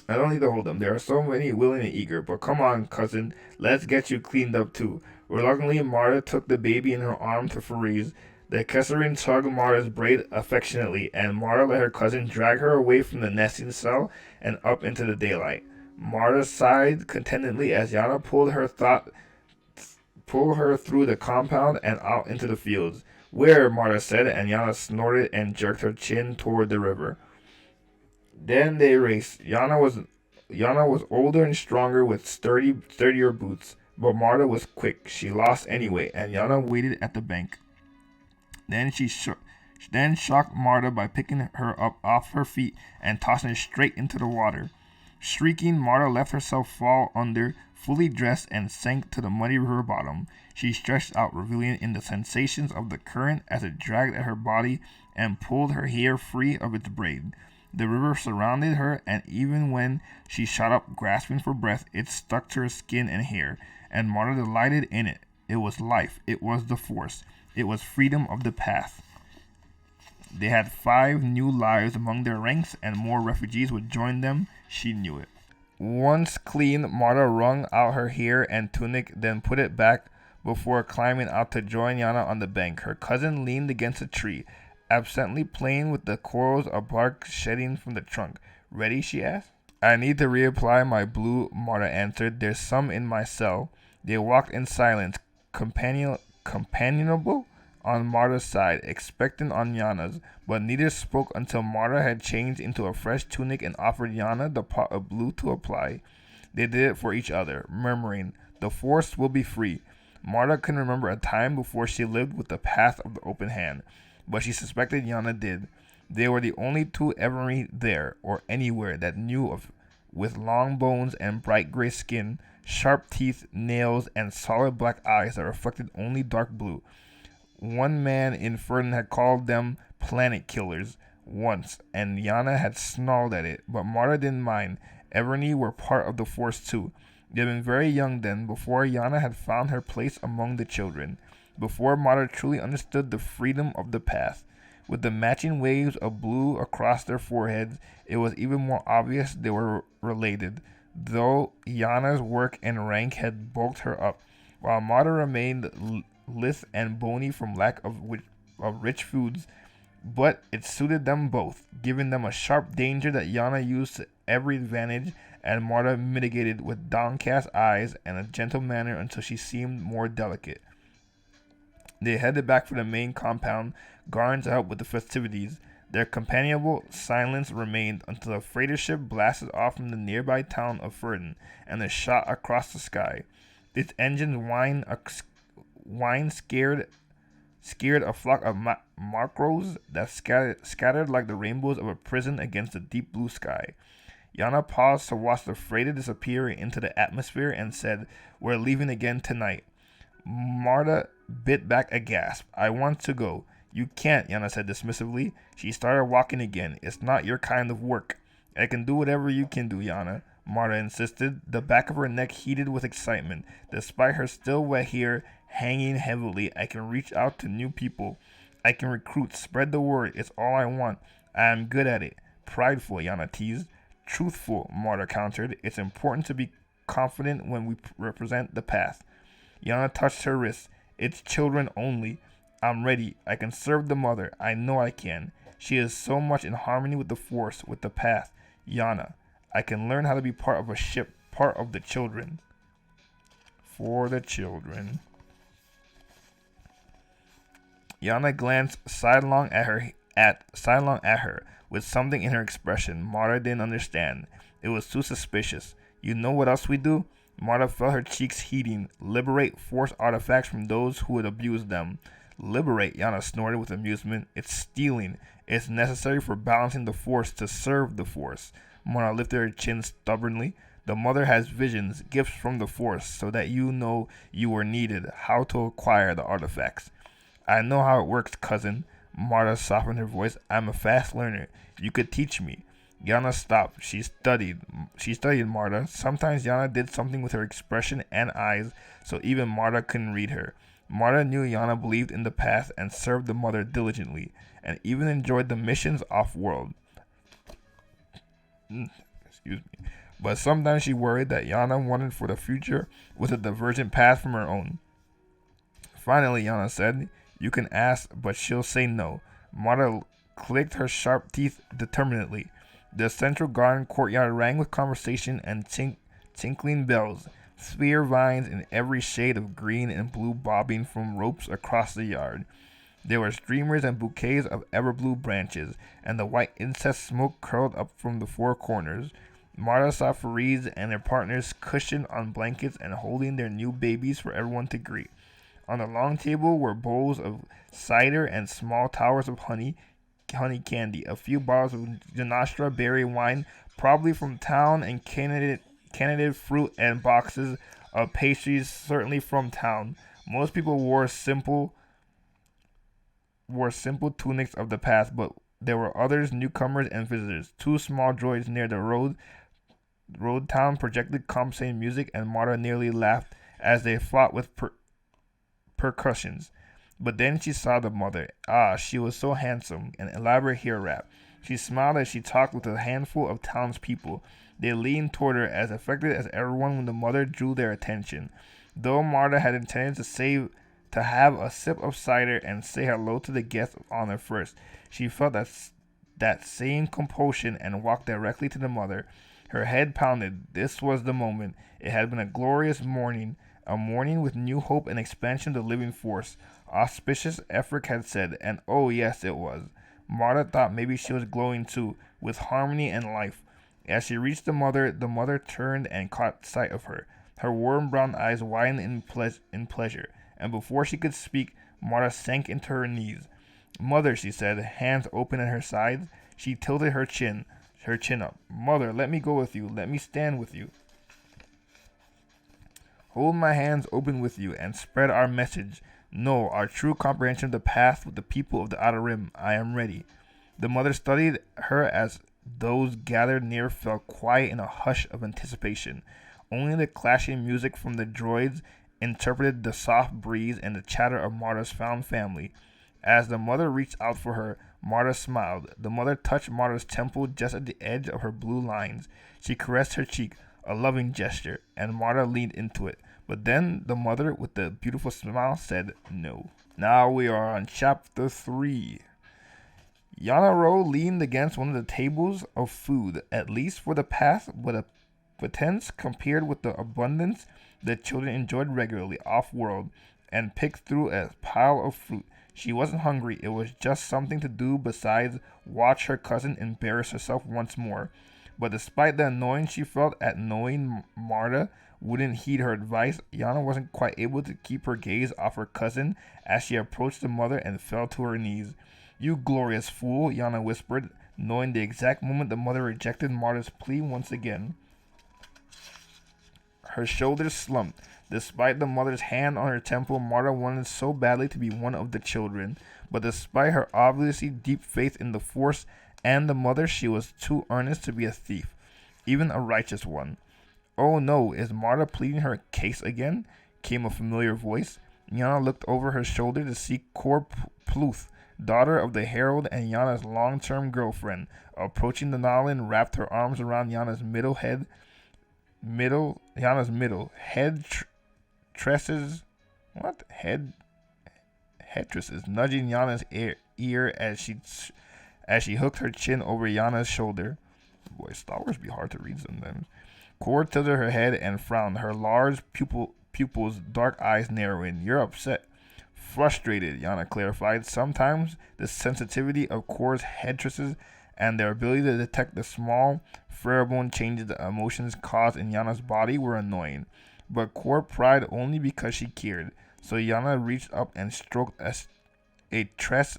"I don't need to hold them. There are so many willing and eager. But come on, cousin. Let's get you cleaned up, too." Reluctantly, Marta took the baby in her arm to Fariz. The Kesserin tugged Marta's braid affectionately, and Marta let her cousin drag her away from the nesting cell and up into the daylight. Marta sighed contentedly as Yana pulled her through the compound and out into the fields. "Where?" Marta said, and Yana snorted and jerked her chin toward the river. Then they raced. Yana was older and stronger with sturdier boots, but Marta was quick. She lost anyway, and Yana waited at the bank. Then she shocked Marta by picking her up off her feet and tossing her straight into the water. Shrieking, Marta let herself fall under, fully dressed, and sank to the muddy river bottom. She stretched out, revealing in the sensations of the current as it dragged at her body and pulled her hair free of its braid. The river surrounded her, and even when she shot up, grasping for breath, it stuck to her skin and hair, and Marta delighted in it. It was life. It was the force. It was freedom of the Path. They had 5 new lives among their ranks, and more refugees would join them. She knew it. Once clean, Marta wrung out her hair and tunic, then put it back before climbing out to join Yana on the bank. Her cousin leaned against a tree, absently playing with the corals of bark shedding from the trunk. Ready? She asked. I need to reapply my blue, Marta answered. There's some in my cell. They walked in silence, companionable on Marta's side, expectant on Yana's, but neither spoke until Marta had changed into a fresh tunic and offered Yana the pot of blue to apply. They did it for each other, murmuring, "The force will be free." Marta couldn't remember a time before she lived with the path of the open hand, but she suspected Yana did. They were the only two Every there, or anywhere, that knew of, with long bones and bright gray skin, sharp teeth, nails, and solid black eyes that reflected only dark blue. One man in Ferdinand had called them planet killers once, and Yana had snarled at it, but Marta didn't mind. Everny were part of the force too. They had been very young then, before Yana had found her place among the children, before Marta truly understood the freedom of the path. With the matching waves of blue across their foreheads, it was even more obvious they were related, though Yana's work and rank had bulked her up, while Marta remained lithe and bony from lack of rich foods. But it suited them both, giving them a sharp danger that Yana used to every advantage, and Marta mitigated with downcast eyes and a gentle manner until she seemed more delicate. They headed back for the main compound, Garn to help with the festivities. Their companionable silence remained until a freighter ship blasted off from the nearby town of Ferdinand and a shot across the sky. Its engines scared a flock of macros that scattered like the rainbows of a prison against the deep blue sky. Yana paused to watch the freighter disappear into the atmosphere and said, "We're leaving again tonight." Marta bit back a gasp. "I want to go." "You can't," Yana said dismissively. She started walking again. "It's not your kind of work." "I can do whatever you can do, Yana," Marta insisted. The back of her neck heated with excitement. Despite her still wet hair hanging heavily, "I can reach out to new people. I can recruit, spread the word. It's all I want. I am good at it." "Prideful," Yana teased. "Truthful," Marta countered. "It's important to be confident when we represent the path." Yana touched her wrist. "It's children only. I'm ready. I can serve the mother. I know I can. She is so much in harmony with the force, with the path. Yana, I can learn how to be part of a ship, part of the children." For the children. Yana glanced sidelong at her, with something in her expression Marta didn't understand. It was too suspicious. "You know what else we do?" Marta felt her cheeks heating. "Liberate force artifacts from those who would abuse them." "Liberate," Yana snorted with amusement. "It's stealing. It's necessary for balancing the force to serve the force." Marta lifted her chin stubbornly. "The mother has visions, gifts from the force, so that you know you were needed, how to acquire the artifacts." "I know how it works, cousin." Marta softened her voice. "I'm a fast learner. You could teach me." Yana stopped. She studied Marta. Sometimes Yana did something with her expression and eyes, so even Marta couldn't read her. Marta knew Yana believed in the path and served the mother diligently, and even enjoyed the missions off-world. But sometimes she worried that Yana wanted for the future was a divergent path from her own. Finally, Yana said, "You can ask, but she'll say no." Marta clicked her sharp teeth determinedly. The central garden courtyard rang with conversation and tinkling bells, spear vines in every shade of green and blue bobbing from ropes across the yard. There were streamers and bouquets of everblue branches, and the white incense smoke curled up from the four corners. Marta saw Fareeds and their partners cushioned on blankets and holding their new babies for everyone to greet. On the long table were bowls of cider and small towers of honey candy, a few bottles of Janastra berry wine, probably from town, and candidated fruit, and boxes of pastries, certainly from town. Most people wore simple tunics of the past, but there were others, newcomers and visitors. Two small droids near the road town projected compensating music, and Marta nearly laughed as they fought with percussions. But then she saw the mother. Ah, she was so handsome, an elaborate hair wrap. She smiled as she talked with a handful of townspeople. They leaned toward her as affected as everyone when the mother drew their attention. Though Marta had intended to have a sip of cider and say hello to the guest of honor first, she felt that same compulsion and walked directly to the mother. Her head pounded. This was the moment. It had been a glorious morning, a morning with new hope and expansion of the living force. Auspicious, Efric had said, and oh yes, it was. Marta thought maybe she was glowing too, with harmony and life. As she reached the mother turned and caught sight of her. Her warm brown eyes widened in pleasure, and before she could speak, Marta sank into her knees. Mother, she said, hands open at her sides. She tilted her chin up. Mother, let me go with you. Let me stand with you. Hold my hands open with you and spread our message. No, our true comprehension of the past with the people of the Outer Rim. I am ready. The mother studied her as those gathered near fell quiet in a hush of anticipation. Only the clashing music from the droids interpreted the soft breeze and the chatter of Marta's found family. As the mother reached out for her, Marta smiled. The mother touched Marta's temple just at the edge of her blue lines. She caressed her cheek, a loving gesture, and Marta leaned into it. But then the mother, with the beautiful smile, said no. Now we are on chapter 3. Yana Ro leaned against one of the tables of food, at least for the past, but a pretense compared with the abundance the children enjoyed regularly off-world, and picked through a pile of fruit. She wasn't hungry. It was just something to do besides watch her cousin embarrass herself once more. But despite the annoyance she felt at knowing Marta wouldn't heed her advice, Yana wasn't quite able to keep her gaze off her cousin as she approached the mother and fell to her knees. You glorious fool, Yana whispered, knowing the exact moment the mother rejected Marta's plea once again. Her shoulders slumped. Despite the mother's hand on her temple, Marta wanted so badly to be one of the children. But despite her obviously deep faith in the Force and the mother, she was too earnest to be a thief, even a righteous one. Oh no, is Marta pleading her case again? Came a familiar voice. Yana looked over her shoulder to see Kor Pluth, daughter of the Herald and Yana's long-term girlfriend, approaching the Nalin, wrapped her arms around Yana's head tresses, nudging Yana's ear as she hooked her chin over Yana's shoulder. Boy, Star Wars be hard to read sometimes. Cord tilted her head and frowned, her large pupils, dark eyes narrowing. You're upset. Frustrated, Yana clarified. Sometimes the sensitivity of Cord's head tresses and their ability to detect the small, pheromone changes the emotions caused in Yana's body were annoying. But Cord pried only because she cared. So Yana reached up and stroked a tress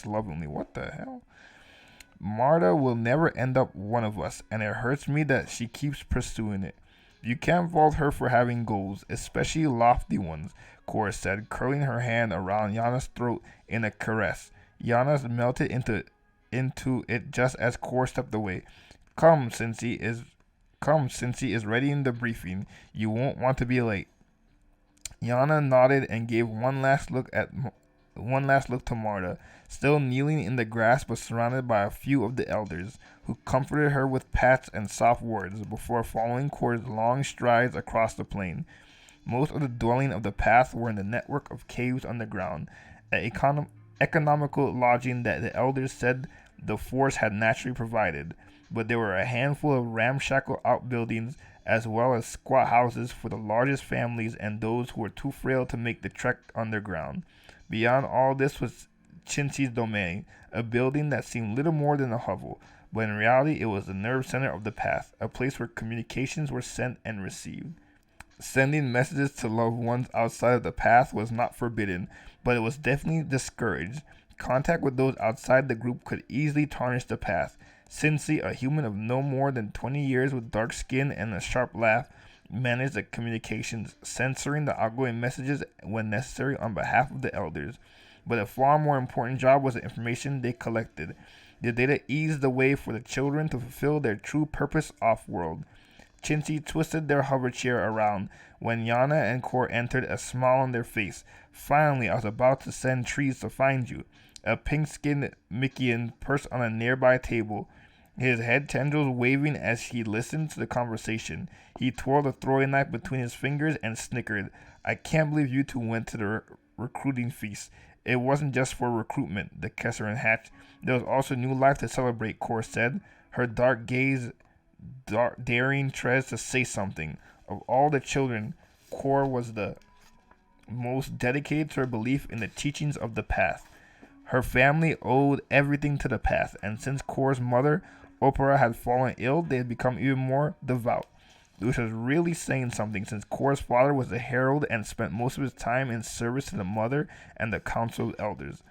lovingly. What the hell? Marta will never end up one of us, and it hurts me that she keeps pursuing it. You can't fault her for having goals, especially lofty ones, Cora said, curling her hand around Yana's throat in a caress. Yana melted into it just as Cora stepped away. Come, since he is readying the briefing. You won't want to be late. Yana nodded and gave one last look to Marta, still kneeling in the grass but surrounded by a few of the elders, who comforted her with pats and soft words before following Cord's long strides across the plain. Most of the dwelling of the path were in the network of caves underground, an economical lodging that the elders said the Force had naturally provided, but there were a handful of ramshackle outbuildings as well as squat houses for the largest families and those who were too frail to make the trek underground. Beyond all this was Chincy's domain, a building that seemed little more than a hovel, but in reality it was the nerve center of the path, a place where communications were sent and received. Sending messages to loved ones outside of the path was not forbidden, but it was definitely discouraged. Contact with those outside the group could easily tarnish the path. Cincy, a human of no more than 20 years with dark skin and a sharp laugh, managed the communications, censoring the outgoing messages when necessary on behalf of the elders. But a far more important job was the information they collected. The data eased the way for the children to fulfill their true purpose off-world. Chincy twisted their hover chair around when Yana and Core entered, a smile on their face. Finally, I was about to send trees to find you. A pink-skinned Mickean perched on a nearby table, his head tendrils waving as he listened to the conversation. He twirled a throwing knife between his fingers and snickered. I can't believe you two went to the recruiting feast. It wasn't just for recruitment, the Kesserin hatched. There was also new life to celebrate, Core said, her dark gaze daring Trez to say something. Of all the children, Core was the most dedicated to her belief in the teachings of the path. Her family owed everything to the path, and since Core's mother, Opera, had fallen ill, they had become even more devout. Which was really saying something, since Core's father was a herald and spent most of his time in service to the mother and the council of elders.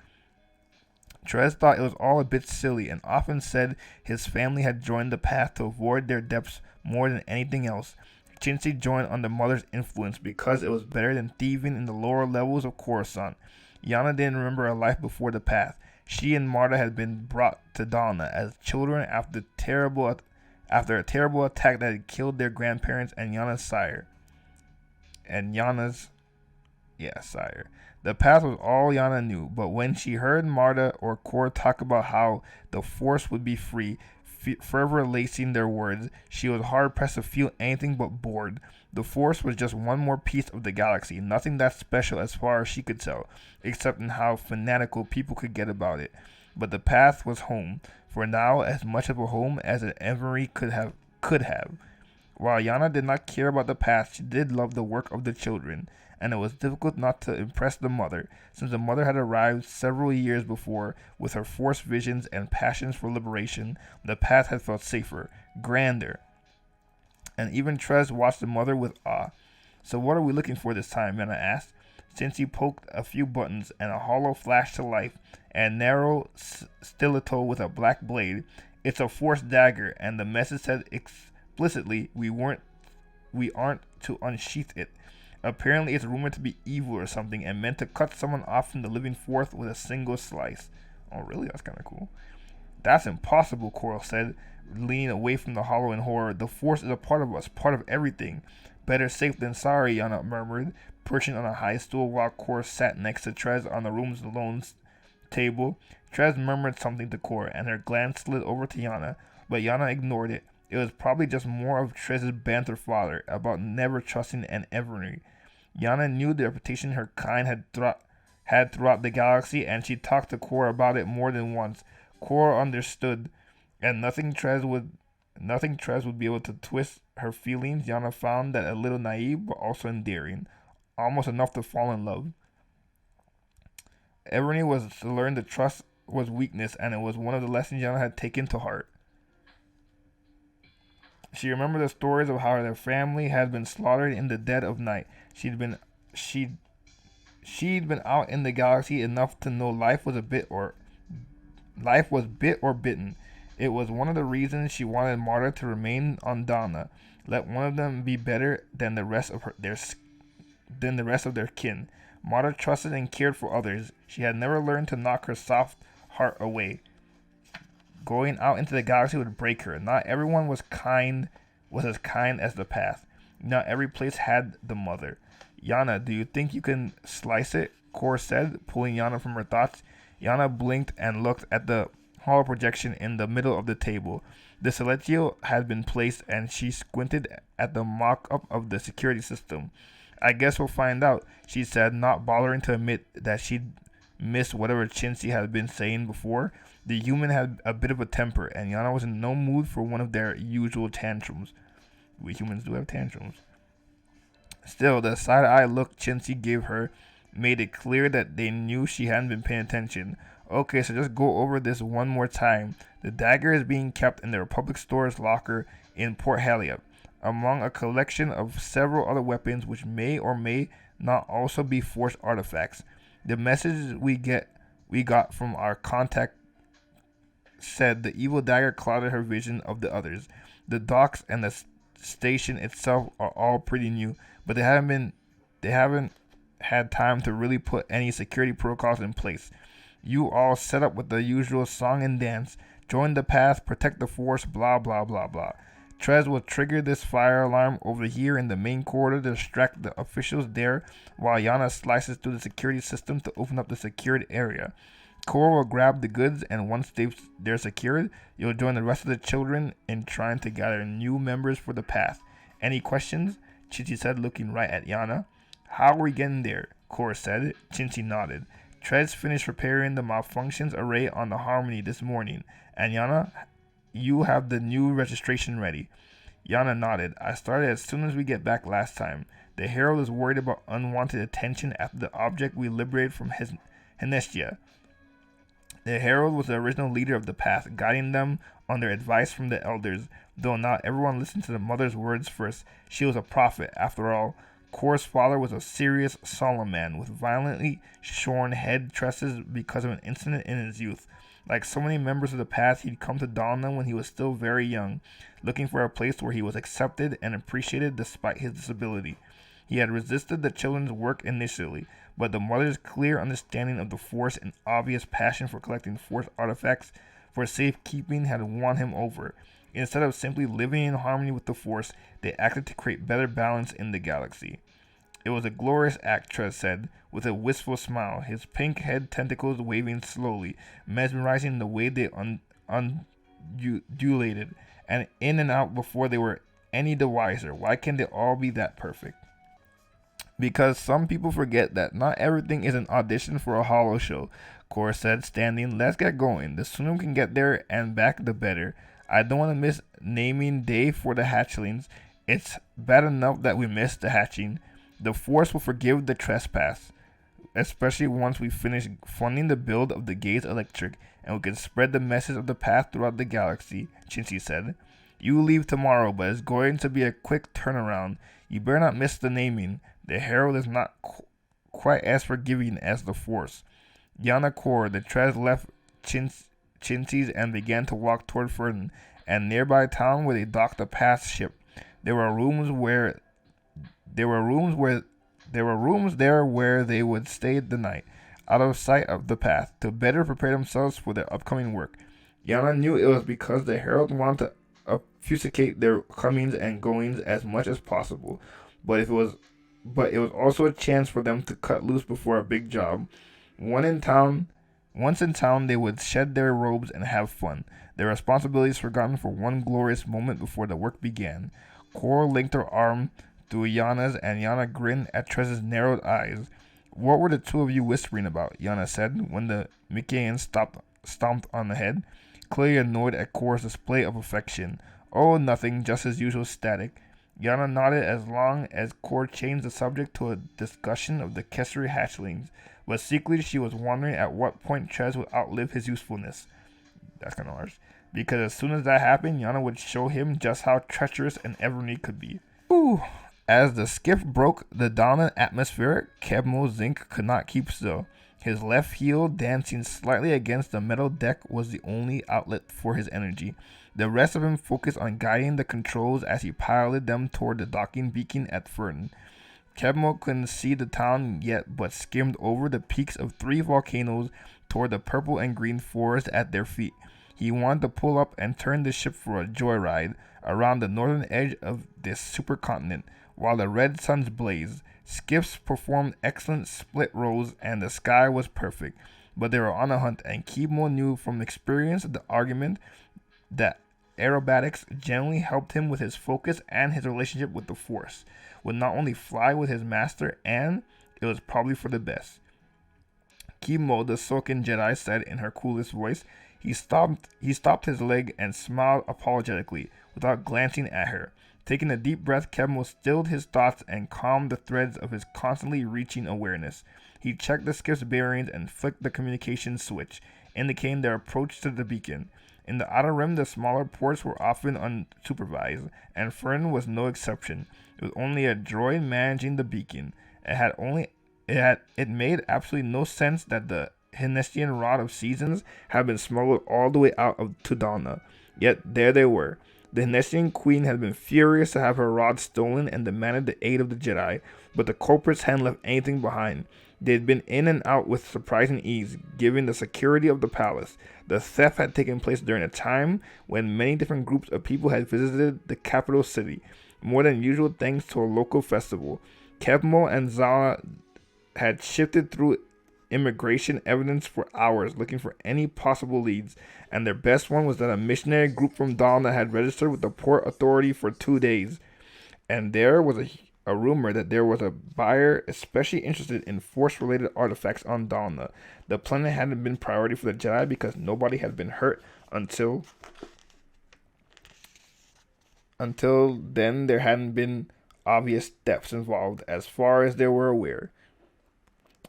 Trez thought it was all a bit silly and often said his family had joined the path to avoid their depths more than anything else. Chincy joined under mother's influence because it was better than thieving in the lower levels of Coruscant. Yana didn't remember a life before the path. She and Marta had been brought to Donna as children after a terrible attack that had killed their grandparents and Yana's sire. Sire. The path was all Yana knew, but when she heard Marta or Core talk about how the Force would be free, fervor lacing their words, she was hard-pressed to feel anything but bored. The Force was just one more piece of the galaxy, nothing that special as far as she could tell, except in how fanatical people could get about it. But the path was home, for now as much of a home as an Every could have. While Yana did not care about the path, she did love the work of the children, and it was difficult not to impress the mother, since the mother had arrived several years before with her Force visions and passions for liberation. The path had felt safer, grander, and even Trez watched the mother with awe. So what are we looking for this time? Yana asked. Since he poked a few buttons and a hollow flashed to life, and narrow stiletto with a black blade. It's a Force dagger, and the message said explicitly we aren't to unsheath it. Apparently it's rumored to be evil or something and meant to cut someone off from the living Force with a single slice. Oh really? That's kind of cool. That's impossible, Coral said, leaning away from the hollow in horror. The Force is a part of us, part of everything. Better safe than sorry, Yana murmured, perching on a high stool while Core sat next to Trez on the room's alone table. Trez murmured something to Core, and her glance slid over to Yana, but Yana ignored it. It was probably just more of Trez's banter fodder about never trusting an Every. Yana knew the reputation her kind had throughout the galaxy, and she talked to Core about it more than once. Core understood, and nothing Trez would be able to twist her feelings. Yana found that a little naive, but also endearing, almost enough to fall in love. Every was to learn that trust was weakness, and it was one of the lessons Yana had taken to heart. She remembered the stories of how their family had been slaughtered in the dead of night. She'd been out in the galaxy enough to know life was bit or bitten. It was one of the reasons she wanted Marta to remain on Donna. Let one of them be better than the rest of their kin. Marta trusted and cared for others. She had never learned to knock her soft heart away. Going out into the galaxy would break her. Not everyone was as kind as the path. Not every place had the mother. Yana, do you think you can slice it? Core said, pulling Yana from her thoughts. Yana blinked and looked at the hollow projection in the middle of the table. The celestial had been placed, and she squinted at the mock-up of the security system. I guess we'll find out, she said, not bothering to admit that she'd missed whatever Chincy had been saying before. The human had a bit of a temper, and Yana was in no mood for one of their usual tantrums. We humans do have tantrums. Still, the side-eye look Chincy gave her made it clear that they knew she hadn't been paying attention. Okay, so just go over this one more time. The dagger is being kept in the Republic Store's locker in Port Heliop, among a collection of several other weapons which may or may not also be Force artifacts. The message we got from our contact said the evil dagger clouded her vision of the others. The docks and the station itself are all pretty new, but they haven't had time to really put any security protocols in place. You all set up with the usual song and dance, join the path, protect the Force, blah blah blah blah. Trez will trigger this fire alarm over here in the main corridor to distract the officials there, while Yana slices through the security system to open up the secured area. Cora will grab the goods, and once they're secured, you'll join the rest of the children in trying to gather new members for the path. Any questions? Chichi said, looking right at Yana. How are we getting there? Cora said. Chichi nodded. Trez finished repairing the malfunctions array on the Harmony this morning, and Yana, you have the new registration ready. Yana nodded. I started as soon as we get back last time. The Herald is worried about unwanted attention after the object we liberated from Henestia. The Herald was the original leader of the path, guiding them on their advice from the elders, though not everyone listened to the mother's words first. She was a prophet, after all. Cora's father was a serious, solemn man with violently shorn head tresses because of an incident in his youth. Like so many members of the path, he'd come to Donna when he was still very young, looking for a place where he was accepted and appreciated despite his disability. He had resisted the children's work initially, but the mother's clear understanding of the Force and obvious passion for collecting Force artifacts for safekeeping had won him over. Instead of simply living in harmony with the Force, they acted to create better balance in the galaxy. It was a glorious act, Trez said, with a wistful smile, his pink head tentacles waving slowly, mesmerizing the way they undulated, and in and out before they were any the wiser. Why can't they all be that perfect? Because some people forget that not everything is an audition for a holo show, Cora said, standing. Let's get going. The sooner we can get there and back, the better. I don't want to miss naming day for the hatchlings. It's bad enough that we missed the hatching. The Force will forgive the trespass, especially once we finish funding the build of the Gaze Electric, and we can spread the message of the path throughout the galaxy, Chinchi said. You leave tomorrow, but it's going to be a quick turnaround. You better not miss the naming. The Herald is not quite as forgiving as the Force. Yana Cora, the Trez left Chinchi's and began to walk toward Ferdinand, and nearby town where they docked the path ship. There were rooms there where they would stay the night, out of sight of the path, to better prepare themselves for their upcoming work. Yana knew it was because the Herald wanted to obfuscate their comings and goings as much as possible, but it was also a chance for them to cut loose before a big job. Once in town, they would shed their robes and have fun, their responsibilities forgotten for one glorious moment before the work began. Cora linked her arm through Yana's, and Yana grinned at Trez's narrowed eyes. What were the two of you whispering about? Yana said, when the Micaean stomped on the head, clearly annoyed at Cora's display of affection. Oh, nothing, just as usual static. Yana nodded as long as Cora changed the subject to a discussion of the Kesseri hatchlings, but secretly she was wondering at what point Trez would outlive his usefulness. That's kind of harsh. Because as soon as that happened, Yana would show him just how treacherous an Everneed could be. Ooh. As the skiff broke the dominant atmosphere, Kebmo Zink could not keep still. His left heel, dancing slightly against the metal deck, was the only outlet for his energy. The rest of him focused on guiding the controls as he piloted them toward the docking beacon at Ferdinand. Kebmo couldn't see the town yet, but skimmed over the peaks of 3 volcanoes toward the purple and green forest at their feet. He wanted to pull up and turn the ship for a joyride around the northern edge of this supercontinent, while the red suns blazed. Skiffs performed excellent split rolls, and the sky was perfect. But they were on a hunt, and Kebmo knew from experience the argument that aerobatics generally helped him with his focus and his relationship with the Force. Would not only fly with his master, and it was probably for the best. Kebmo, the Soken Jedi, said in her coolest voice. He stopped his leg and smiled apologetically, without glancing at her. Taking a deep breath, Kebmo stilled his thoughts and calmed the threads of his constantly reaching awareness. He checked the skiff's bearings and flicked the communication switch, indicating their approach to the beacon. In the Outer Rim, the smaller ports were often unsupervised, and Fern was no exception. It was only a droid managing the beacon. It made absolutely no sense that the Henestian Rod of Seasons had been smuggled all the way out to Donna. Yet there they were. The Hennesian queen had been furious to have her rod stolen and demanded the aid of the Jedi, but the culprits hadn't left anything behind. They had been in and out with surprising ease, given the security of the palace. The theft had taken place during a time when many different groups of people had visited the capital city, more than usual thanks to a local festival. Kevmo and Zala had shifted through immigration evidence for hours, looking for any possible leads, and their best one was that a missionary group from Dalna had registered with the port authority for 2 days, and there was a rumor that there was a buyer especially interested in Force-related artifacts on Dalna. The planet hadn't been priority for the Jedi because nobody had been hurt until then. There hadn't been obvious thefts involved as far as they were aware.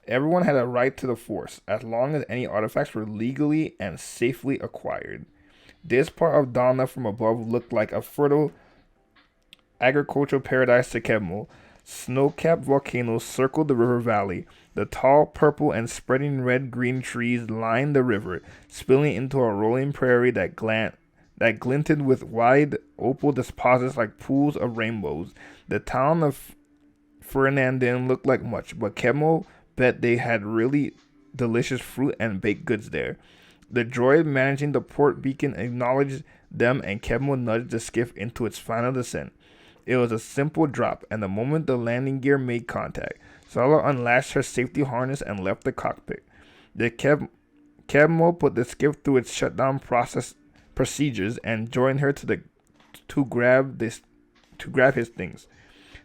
Everyone had a right to the Force, as long as any artifacts were legally and safely acquired. This part of Dalna from above looked like a fertile agricultural paradise to Kevmo. Snow-capped volcanoes circled the river valley. The tall purple and spreading red-green trees lined the river, spilling into a rolling prairie that glinted with wide opal deposits like pools of rainbows. The town of Fernand didn't look like much, but Kevmo bet they had really delicious fruit and baked goods there. The droid managing the port beacon acknowledged them, and Kevmo nudged the skiff into its final descent. It was a simple drop, and the moment the landing gear made contact, Zala unlatched her safety harness and left the cockpit. Kevmo put the skiff through its shutdown procedures and joined her to grab his things.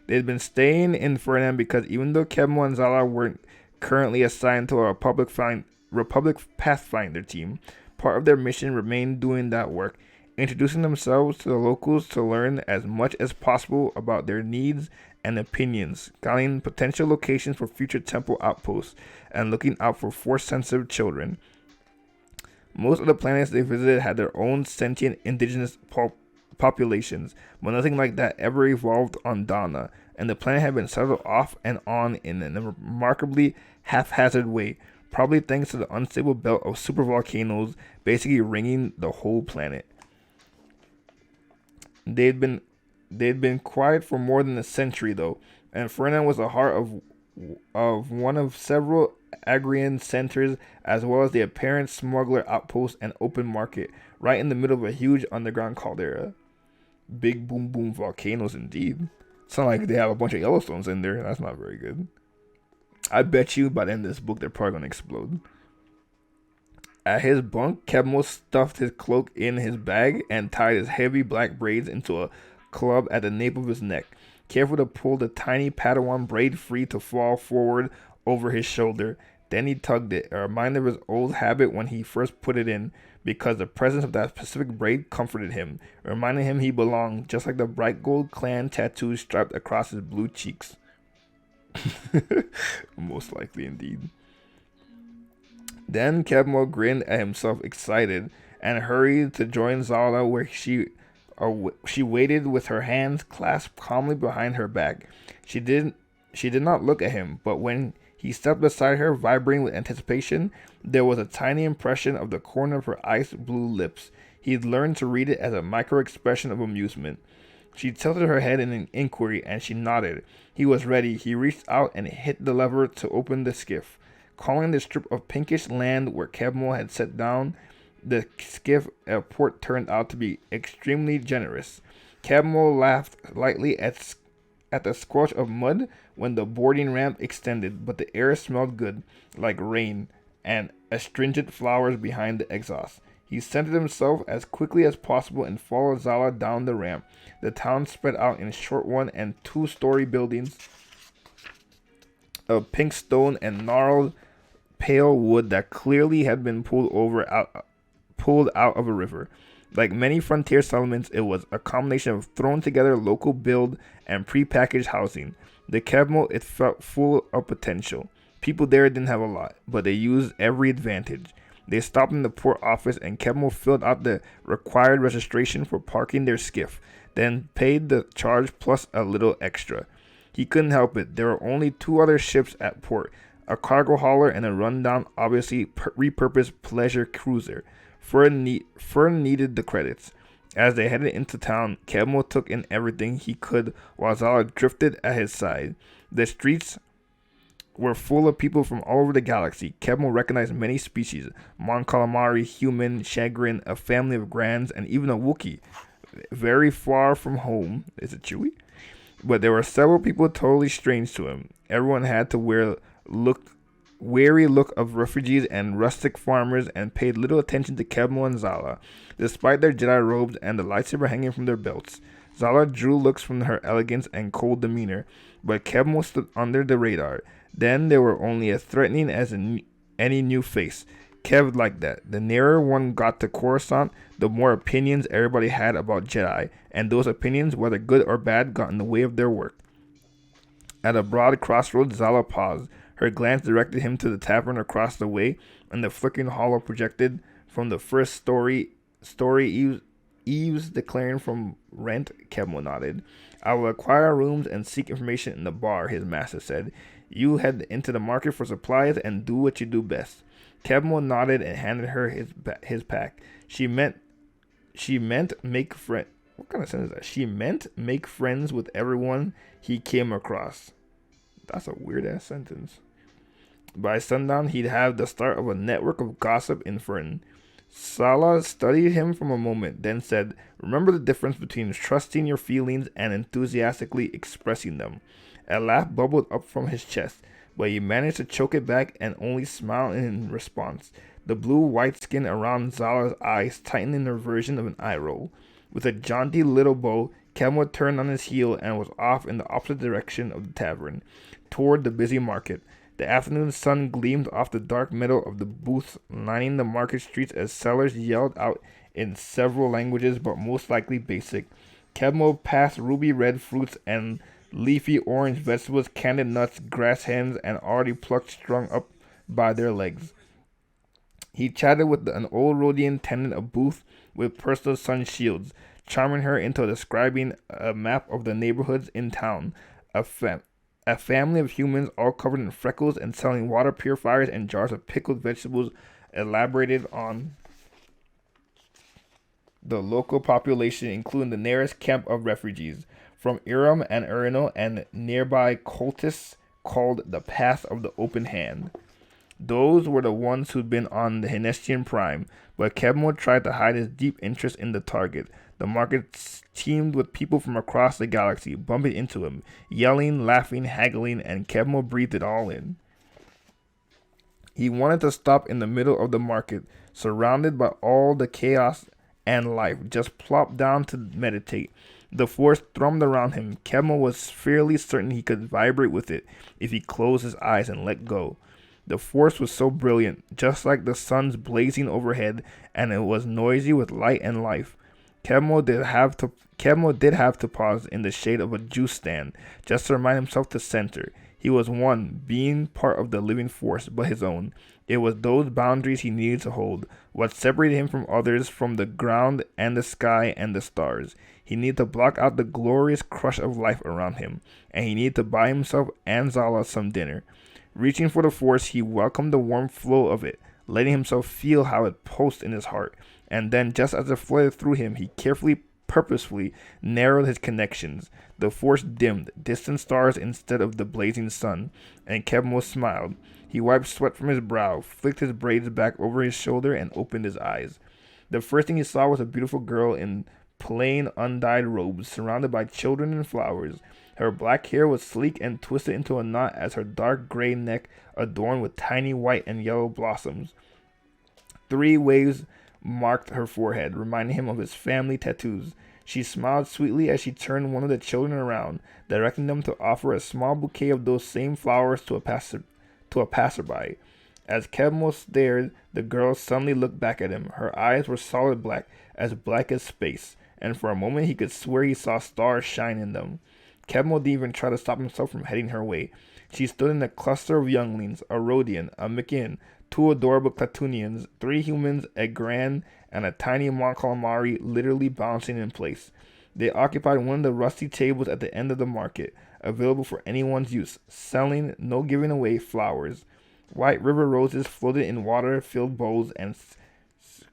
They had been staying in Fernand because even though Kevmo and Zala weren't currently assigned to a Republic Pathfinder team, part of their mission remained doing that work, introducing themselves to the locals to learn as much as possible about their needs and opinions, scouting potential locations for future temple outposts, and looking out for Force-sensitive children. Most of the planets they visited had their own sentient indigenous populations, but nothing like that ever evolved on Dana, and the planet had been settled off and on in a remarkably haphazard way, probably thanks to the unstable belt of supervolcanoes basically ringing the whole planet. They'd been quiet for more than a century though, and Fernand was the heart of one of several Agrian centers, as well as the apparent smuggler outpost and open market, right in the middle of a huge underground caldera. Big boom boom volcanoes indeed. Sound like they have a bunch of Yellowstones in there. That's not very good. I bet you by the end of this book they're probably gonna explode. At his bunk, Kevmo stuffed his cloak in his bag and tied his heavy black braids into a club at the nape of his neck, careful to pull the tiny Padawan braid free to fall forward over his shoulder. Then he tugged it, a reminder of his old habit when he first put it in, because the presence of that specific braid comforted him, reminding him he belonged, just like the bright gold clan tattoo striped across his blue cheeks. Most likely indeed. Then Kevmo grinned at himself excited and hurried to join Zala, where she waited with her hands clasped calmly behind her back. She did not look at him, but when he stepped beside her, vibrating with anticipation, there was a tiny impression of the corner of her ice blue lips. He'd learned to read it as a micro-expression of amusement. She tilted her head in an inquiry, and she nodded. He was ready. He reached out and hit the lever to open the skiff. Calling the strip of pinkish land where Kevmo had set down the skiff, a port turned out to be extremely generous. Kevmo laughed lightly at the squelch of mud when the boarding ramp extended, but the air smelled good, like rain, and astringent flowers behind the exhaust. He centered himself as quickly as possible and followed Zala down the ramp. The town spread out in short 1- and 2-story buildings of pink stone and gnarled pale wood that clearly had been pulled out of a river. Like many frontier settlements, it was a combination of thrown together local build and prepackaged housing. The Kevmo, it felt full of potential. People there didn't have a lot, but they used every advantage. They stopped in the port office and Kevmo filled out the required registration for parking their skiff, then paid the charge plus a little extra. He couldn't help it. There were only 2 other ships at port, a cargo hauler and a rundown, obviously repurposed pleasure cruiser. Fern needed the credits. As they headed into town, Kemo took in everything he could while Zala drifted at his side. The streets were full of people from all over the galaxy. Kemo recognized many species: Mon Calamari, human, Chagrin, a family of Grands, and even a Wookiee. Very far from home. Is it Chewie? But there were several people totally strange to him. Everyone had to wary look of refugees and rustic farmers and paid little attention to Kemo and Zala, despite their Jedi robes and the lightsaber hanging from their belts. Zala drew looks from her elegance and cold demeanor, but Kemo stood under the radar. Then they were only as threatening as any new face. Kev liked that. The nearer one got to Coruscant, the more opinions everybody had about Jedi, and those opinions, whether good or bad, got in the way of their work. At a broad crossroads, Zala paused. Her glance directed him to the tavern across the way, and the flickering hollow projected from the first story eaves declaring from rent. Kemo nodded. I will acquire rooms and seek information in the bar, his master said. You head into the market for supplies and do what you do best. Kemo nodded and handed her his pack. She meant make friend. What kind of sentence is that? She meant make friends with everyone he came across. That's a weird ass sentence. By sundown, he'd have the start of a network of gossip in Fern. Sala studied him for a moment, then said, remember the difference between trusting your feelings and enthusiastically expressing them. A laugh bubbled up from his chest, but he managed to choke it back and only smile in response. The blue-white skin around Zala's eyes tightened in a version of an eye roll. With a jaunty little bow, Kemo turned on his heel and was off in the opposite direction of the tavern, toward the busy market. The afternoon sun gleamed off the dark metal of the booths lining the market streets as sellers yelled out in several languages, but most likely basic. Kemo passed ruby-red fruits and leafy orange vegetables, candied nuts, grass hens, and already plucked strung up by their legs. He chatted with an old Rhodian tenant of booth with personal sun shields, charming her into describing a map of the neighborhoods in town. A family of humans all covered in freckles and selling water purifiers and jars of pickled vegetables elaborated on the local population, including the nearest camp of refugees from Iram and Urino and nearby cultists called the Path of the Open Hand. Those were the ones who'd been on the Hinestian Prime, but Kemo tried to hide his deep interest in the target. The market teemed with people from across the galaxy, bumping into him, yelling, laughing, haggling, and Kemo breathed it all in. He wanted to stop in the middle of the market, surrounded by all the chaos and life, just plop down to meditate. The force thrummed around him. Kemo was fairly certain he could vibrate with it if he closed his eyes and let go. The force was so brilliant, just like the sun's blazing overhead, and it was noisy with light and life. Kemo did have to pause in the shade of a juice stand, just to remind himself to center. He was one, being part of the living force, but his own. It was those boundaries he needed to hold, what separated him from others, from the ground and the sky and the stars. He needed to block out the glorious crush of life around him, and he needed to buy himself and Zala some dinner. Reaching for the force, he welcomed the warm flow of it, letting himself feel how it pulsed in his heart. And then, just as it flooded through him, he carefully, purposefully narrowed his connections. The force dimmed, distant stars instead of the blazing sun, and Kemo smiled. He wiped sweat from his brow, flicked his braids back over his shoulder, and opened his eyes. The first thing he saw was a beautiful girl in plain, undyed robes, surrounded by children and flowers. Her black hair was sleek and twisted into a knot as her dark gray neck adorned with tiny white and yellow blossoms. 3 waves marked her forehead, reminding him of his family tattoos. She smiled sweetly as she turned one of the children around, directing them to offer a small bouquet of those same flowers to a passerby. As Kemo stared, the girl suddenly looked back at him. Her eyes were solid black as space, and for a moment he could swear he saw stars shine in them. Kemo didn't even try to stop himself from heading her way. She stood in a cluster of younglings, a Rhodian, a Mikin, 2 adorable Klatunians, 3 humans, a Grand, and a tiny Mon Calamari literally bouncing in place. They occupied one of the rusty tables at the end of the market, available for anyone's use, selling, no giving away, flowers. White river roses floated in water-filled bowls, and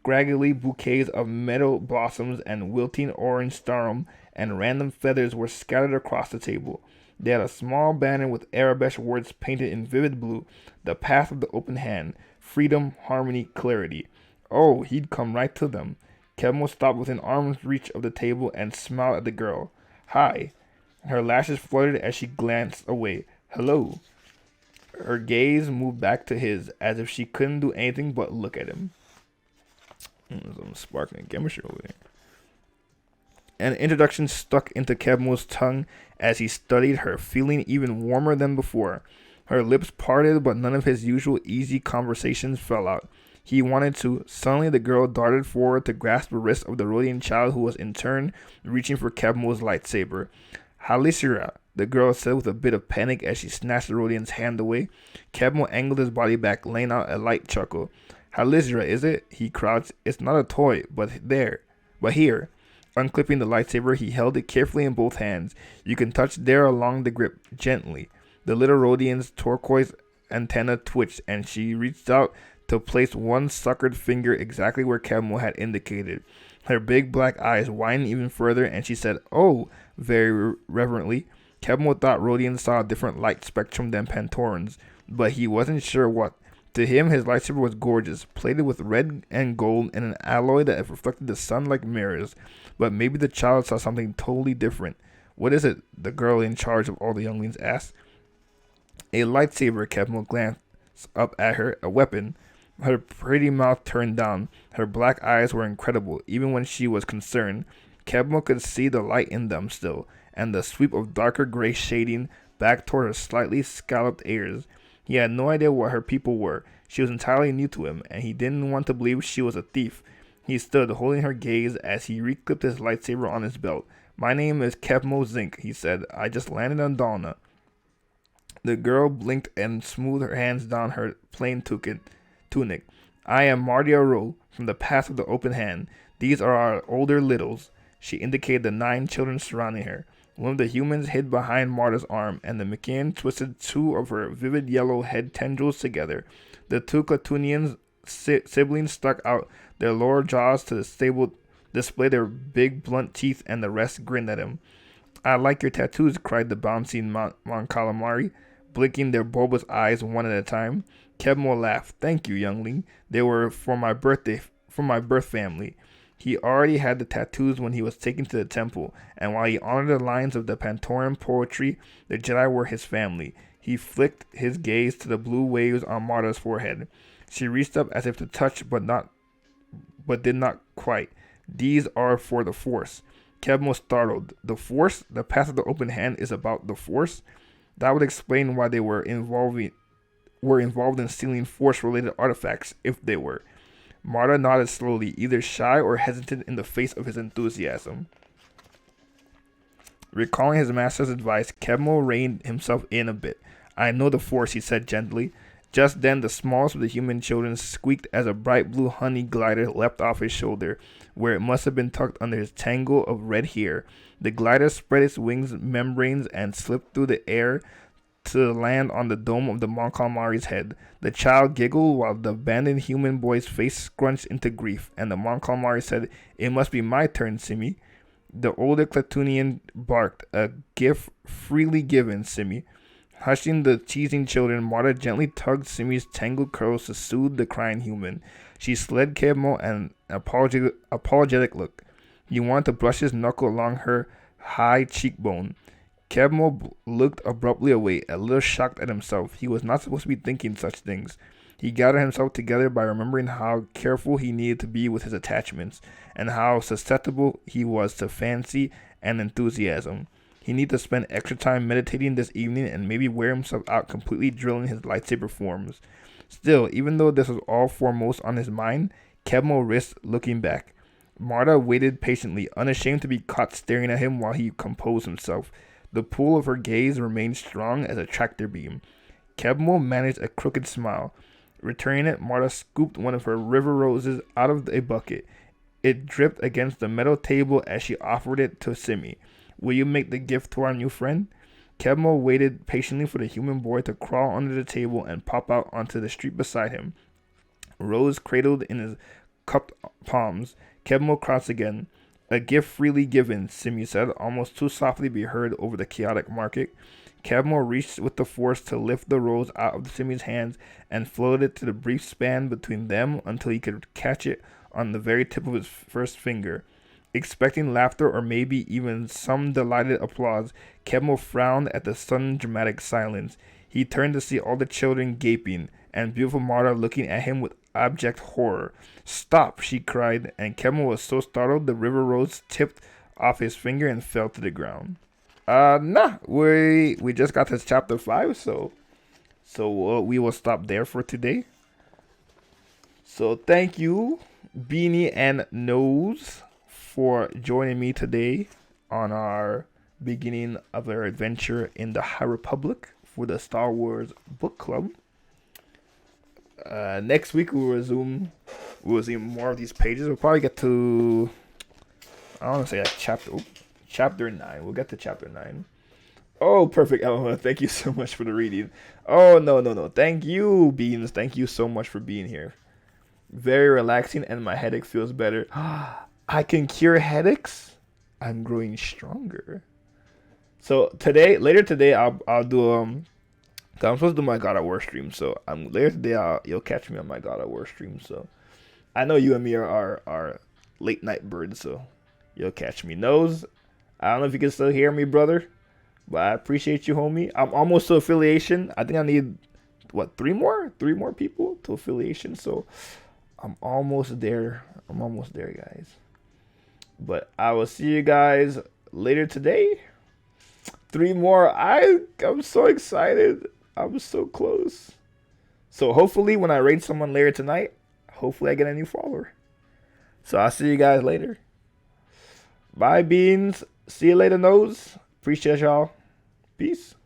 scraggly bouquets of meadow blossoms and wilting orange starum and random feathers were scattered across the table. They had a small banner with Arabic words painted in vivid blue, the path of the open hand, freedom, harmony, clarity. Oh, he'd come right to them. Kevmo stopped within arm's reach of the table and smiled at the girl. Hi. Her lashes fluttered as she glanced away. Hello. Her gaze moved back to his, as if she couldn't do anything but look at him. Some sparkling chemistry over there. An introduction stuck into Kevmo's tongue as he studied her, feeling even warmer than before. Her lips parted, but none of his usual easy conversations fell out. He wanted to. Suddenly, the girl darted forward to grasp the wrist of the Rodian child, who was in turn reaching for Kevmo's lightsaber. Halisira, the girl said with a bit of panic as she snatched the Rodian's hand away. Kevmo angled his body back, laying out a light chuckle. Halisira, is it? He crouched. It's not a toy, but here. Unclipping the lightsaber, he held it carefully in both hands. You can touch there along the grip, gently. The little Rodian's turquoise antenna twitched, and she reached out to place one suckered finger exactly where Kevmo had indicated. Her big black eyes widened even further, and she said, "Oh," very reverently. Kevmo thought Rodians saw a different light spectrum than Pantorans, but he wasn't sure what. To him, his lightsaber was gorgeous, plated with red and gold in an alloy that reflected the sun like mirrors. But maybe the child saw something totally different. What is it? The girl in charge of all the younglings asked. A lightsaber. Kevmo glanced up at her. A weapon. Her pretty mouth turned down. Her black eyes were incredible, even when she was concerned. Kevmo could see the light in them still, and the sweep of darker gray shading back toward her slightly scalloped ears. He had no idea what her people were. She was entirely new to him, and he didn't want to believe she was a thief. He stood, holding her gaze as he reclipped his lightsaber on his belt. My name is Kevmo Zink, he said. I just landed on Dalna. The girl blinked and smoothed her hands down her plain tunic. I am Mardia Ro, from the Path of the Open Hand. These are our older littles. She indicated the 9 children surrounding her. One of the humans hid behind Marta's arm, and the Makian twisted 2 of her vivid yellow head tendrils together. The 2 Klatunians' siblings stuck out their lower jaws to display their big blunt teeth, and the rest grinned at him. I like your tattoos, cried the bouncing Mon Calamari, blinking their bulbous eyes one at a time. Kevmo laughed. Thank you, youngling. They were for my birth family. He already had the tattoos when he was taken to the temple, and while he honored the lines of the Pantoran poetry, the Jedi were his family. He flicked his gaze to the blue waves on Marta's forehead. She reached up as if to touch, but did not quite. These are for the Force. Kevmo startled. The Force? The Path of the Open Hand is about the Force? That would explain why they were involved in stealing Force-related artifacts, if they were. Marta nodded slowly, either shy or hesitant in the face of his enthusiasm. Recalling his master's advice, Kevmo reined himself in a bit. I know the Force, he said gently. Just then, the smallest of the human children squeaked as a bright blue honey glider leapt off his shoulder, where it must have been tucked under his tangle of red hair. The glider spread its wings membranes and slipped through the air to land on the dome of the Mon Calamari's head. The child giggled while the abandoned human boy's face scrunched into grief, and the Mon Calamari said, It must be my turn, Simi. The older Klatunian barked, A gift freely given, Simi. Hushing the teasing children, Marta gently tugged Simi's tangled curls to soothe the crying human. She slid Kevmo an apologetic look. He wanted to brush his knuckle along her high cheekbone. Kevmo looked abruptly away, a little shocked at himself. He was not supposed to be thinking such things. He gathered himself together by remembering how careful he needed to be with his attachments, and how susceptible he was to fancy and enthusiasm. He needed to spend extra time meditating this evening and maybe wear himself out completely drilling his lightsaber forms. Still, even though this was all foremost on his mind, Kevmo risked looking back. Marta waited patiently, unashamed to be caught staring at him while he composed himself. The pull of her gaze remained strong as a tractor beam. Kevmo managed a crooked smile. Returning it, Marta scooped one of her river roses out of a bucket. It dripped against the metal table as she offered it to Simi. Will you make the gift to our new friend? Kevmo waited patiently for the human boy to crawl under the table and pop out onto the street beside him. Rose cradled in his cupped palms. Kevmo crossed again. A gift freely given, Simi said, almost too softly to be heard over the chaotic market. Kevmo reached with the force to lift the rose out of Simi's hands and floated it to the brief span between them until he could catch it on the very tip of his first finger. Expecting laughter or maybe even some delighted applause, Kevmo frowned at the sudden dramatic silence. He turned to see all the children gaping, and beautiful Marta looking at him with abject horror. "Stop!" she cried, and Kevmo was so startled the river rose tipped off his finger and fell to the ground. Nah, we just got to chapter 5, so we will stop there for today. So thank you, Beanie and Nose, for joining me today on our beginning of our adventure in the High Republic for the Star Wars Book Club. Next week we'll resume more of these pages. We'll probably get to, I want to say, chapter 9. We'll get to chapter 9. Oh, perfect, Elma. Thank you so much for the reading. Oh, no. Thank you, Beans. Thank you so much for being here. Very relaxing, and my headache feels better. I can cure headaches? I'm growing stronger. So later today, I'll do I'm supposed to do my God of War stream. So later today, you'll catch me on my God of War stream. So I know you and me are late night birds. So you'll catch me. Nose, I don't know if you can still hear me, brother, but I appreciate you, homie. I'm almost to affiliation. I think I need three more people to affiliation. So I'm almost there. Guys. But I will see you guys later today. 3 more. I'm so excited. I'm so close. So hopefully when I raid someone later tonight, hopefully I get a new follower. So I'll see you guys later. Bye, Beans. See you later, Nose. Appreciate y'all. Peace.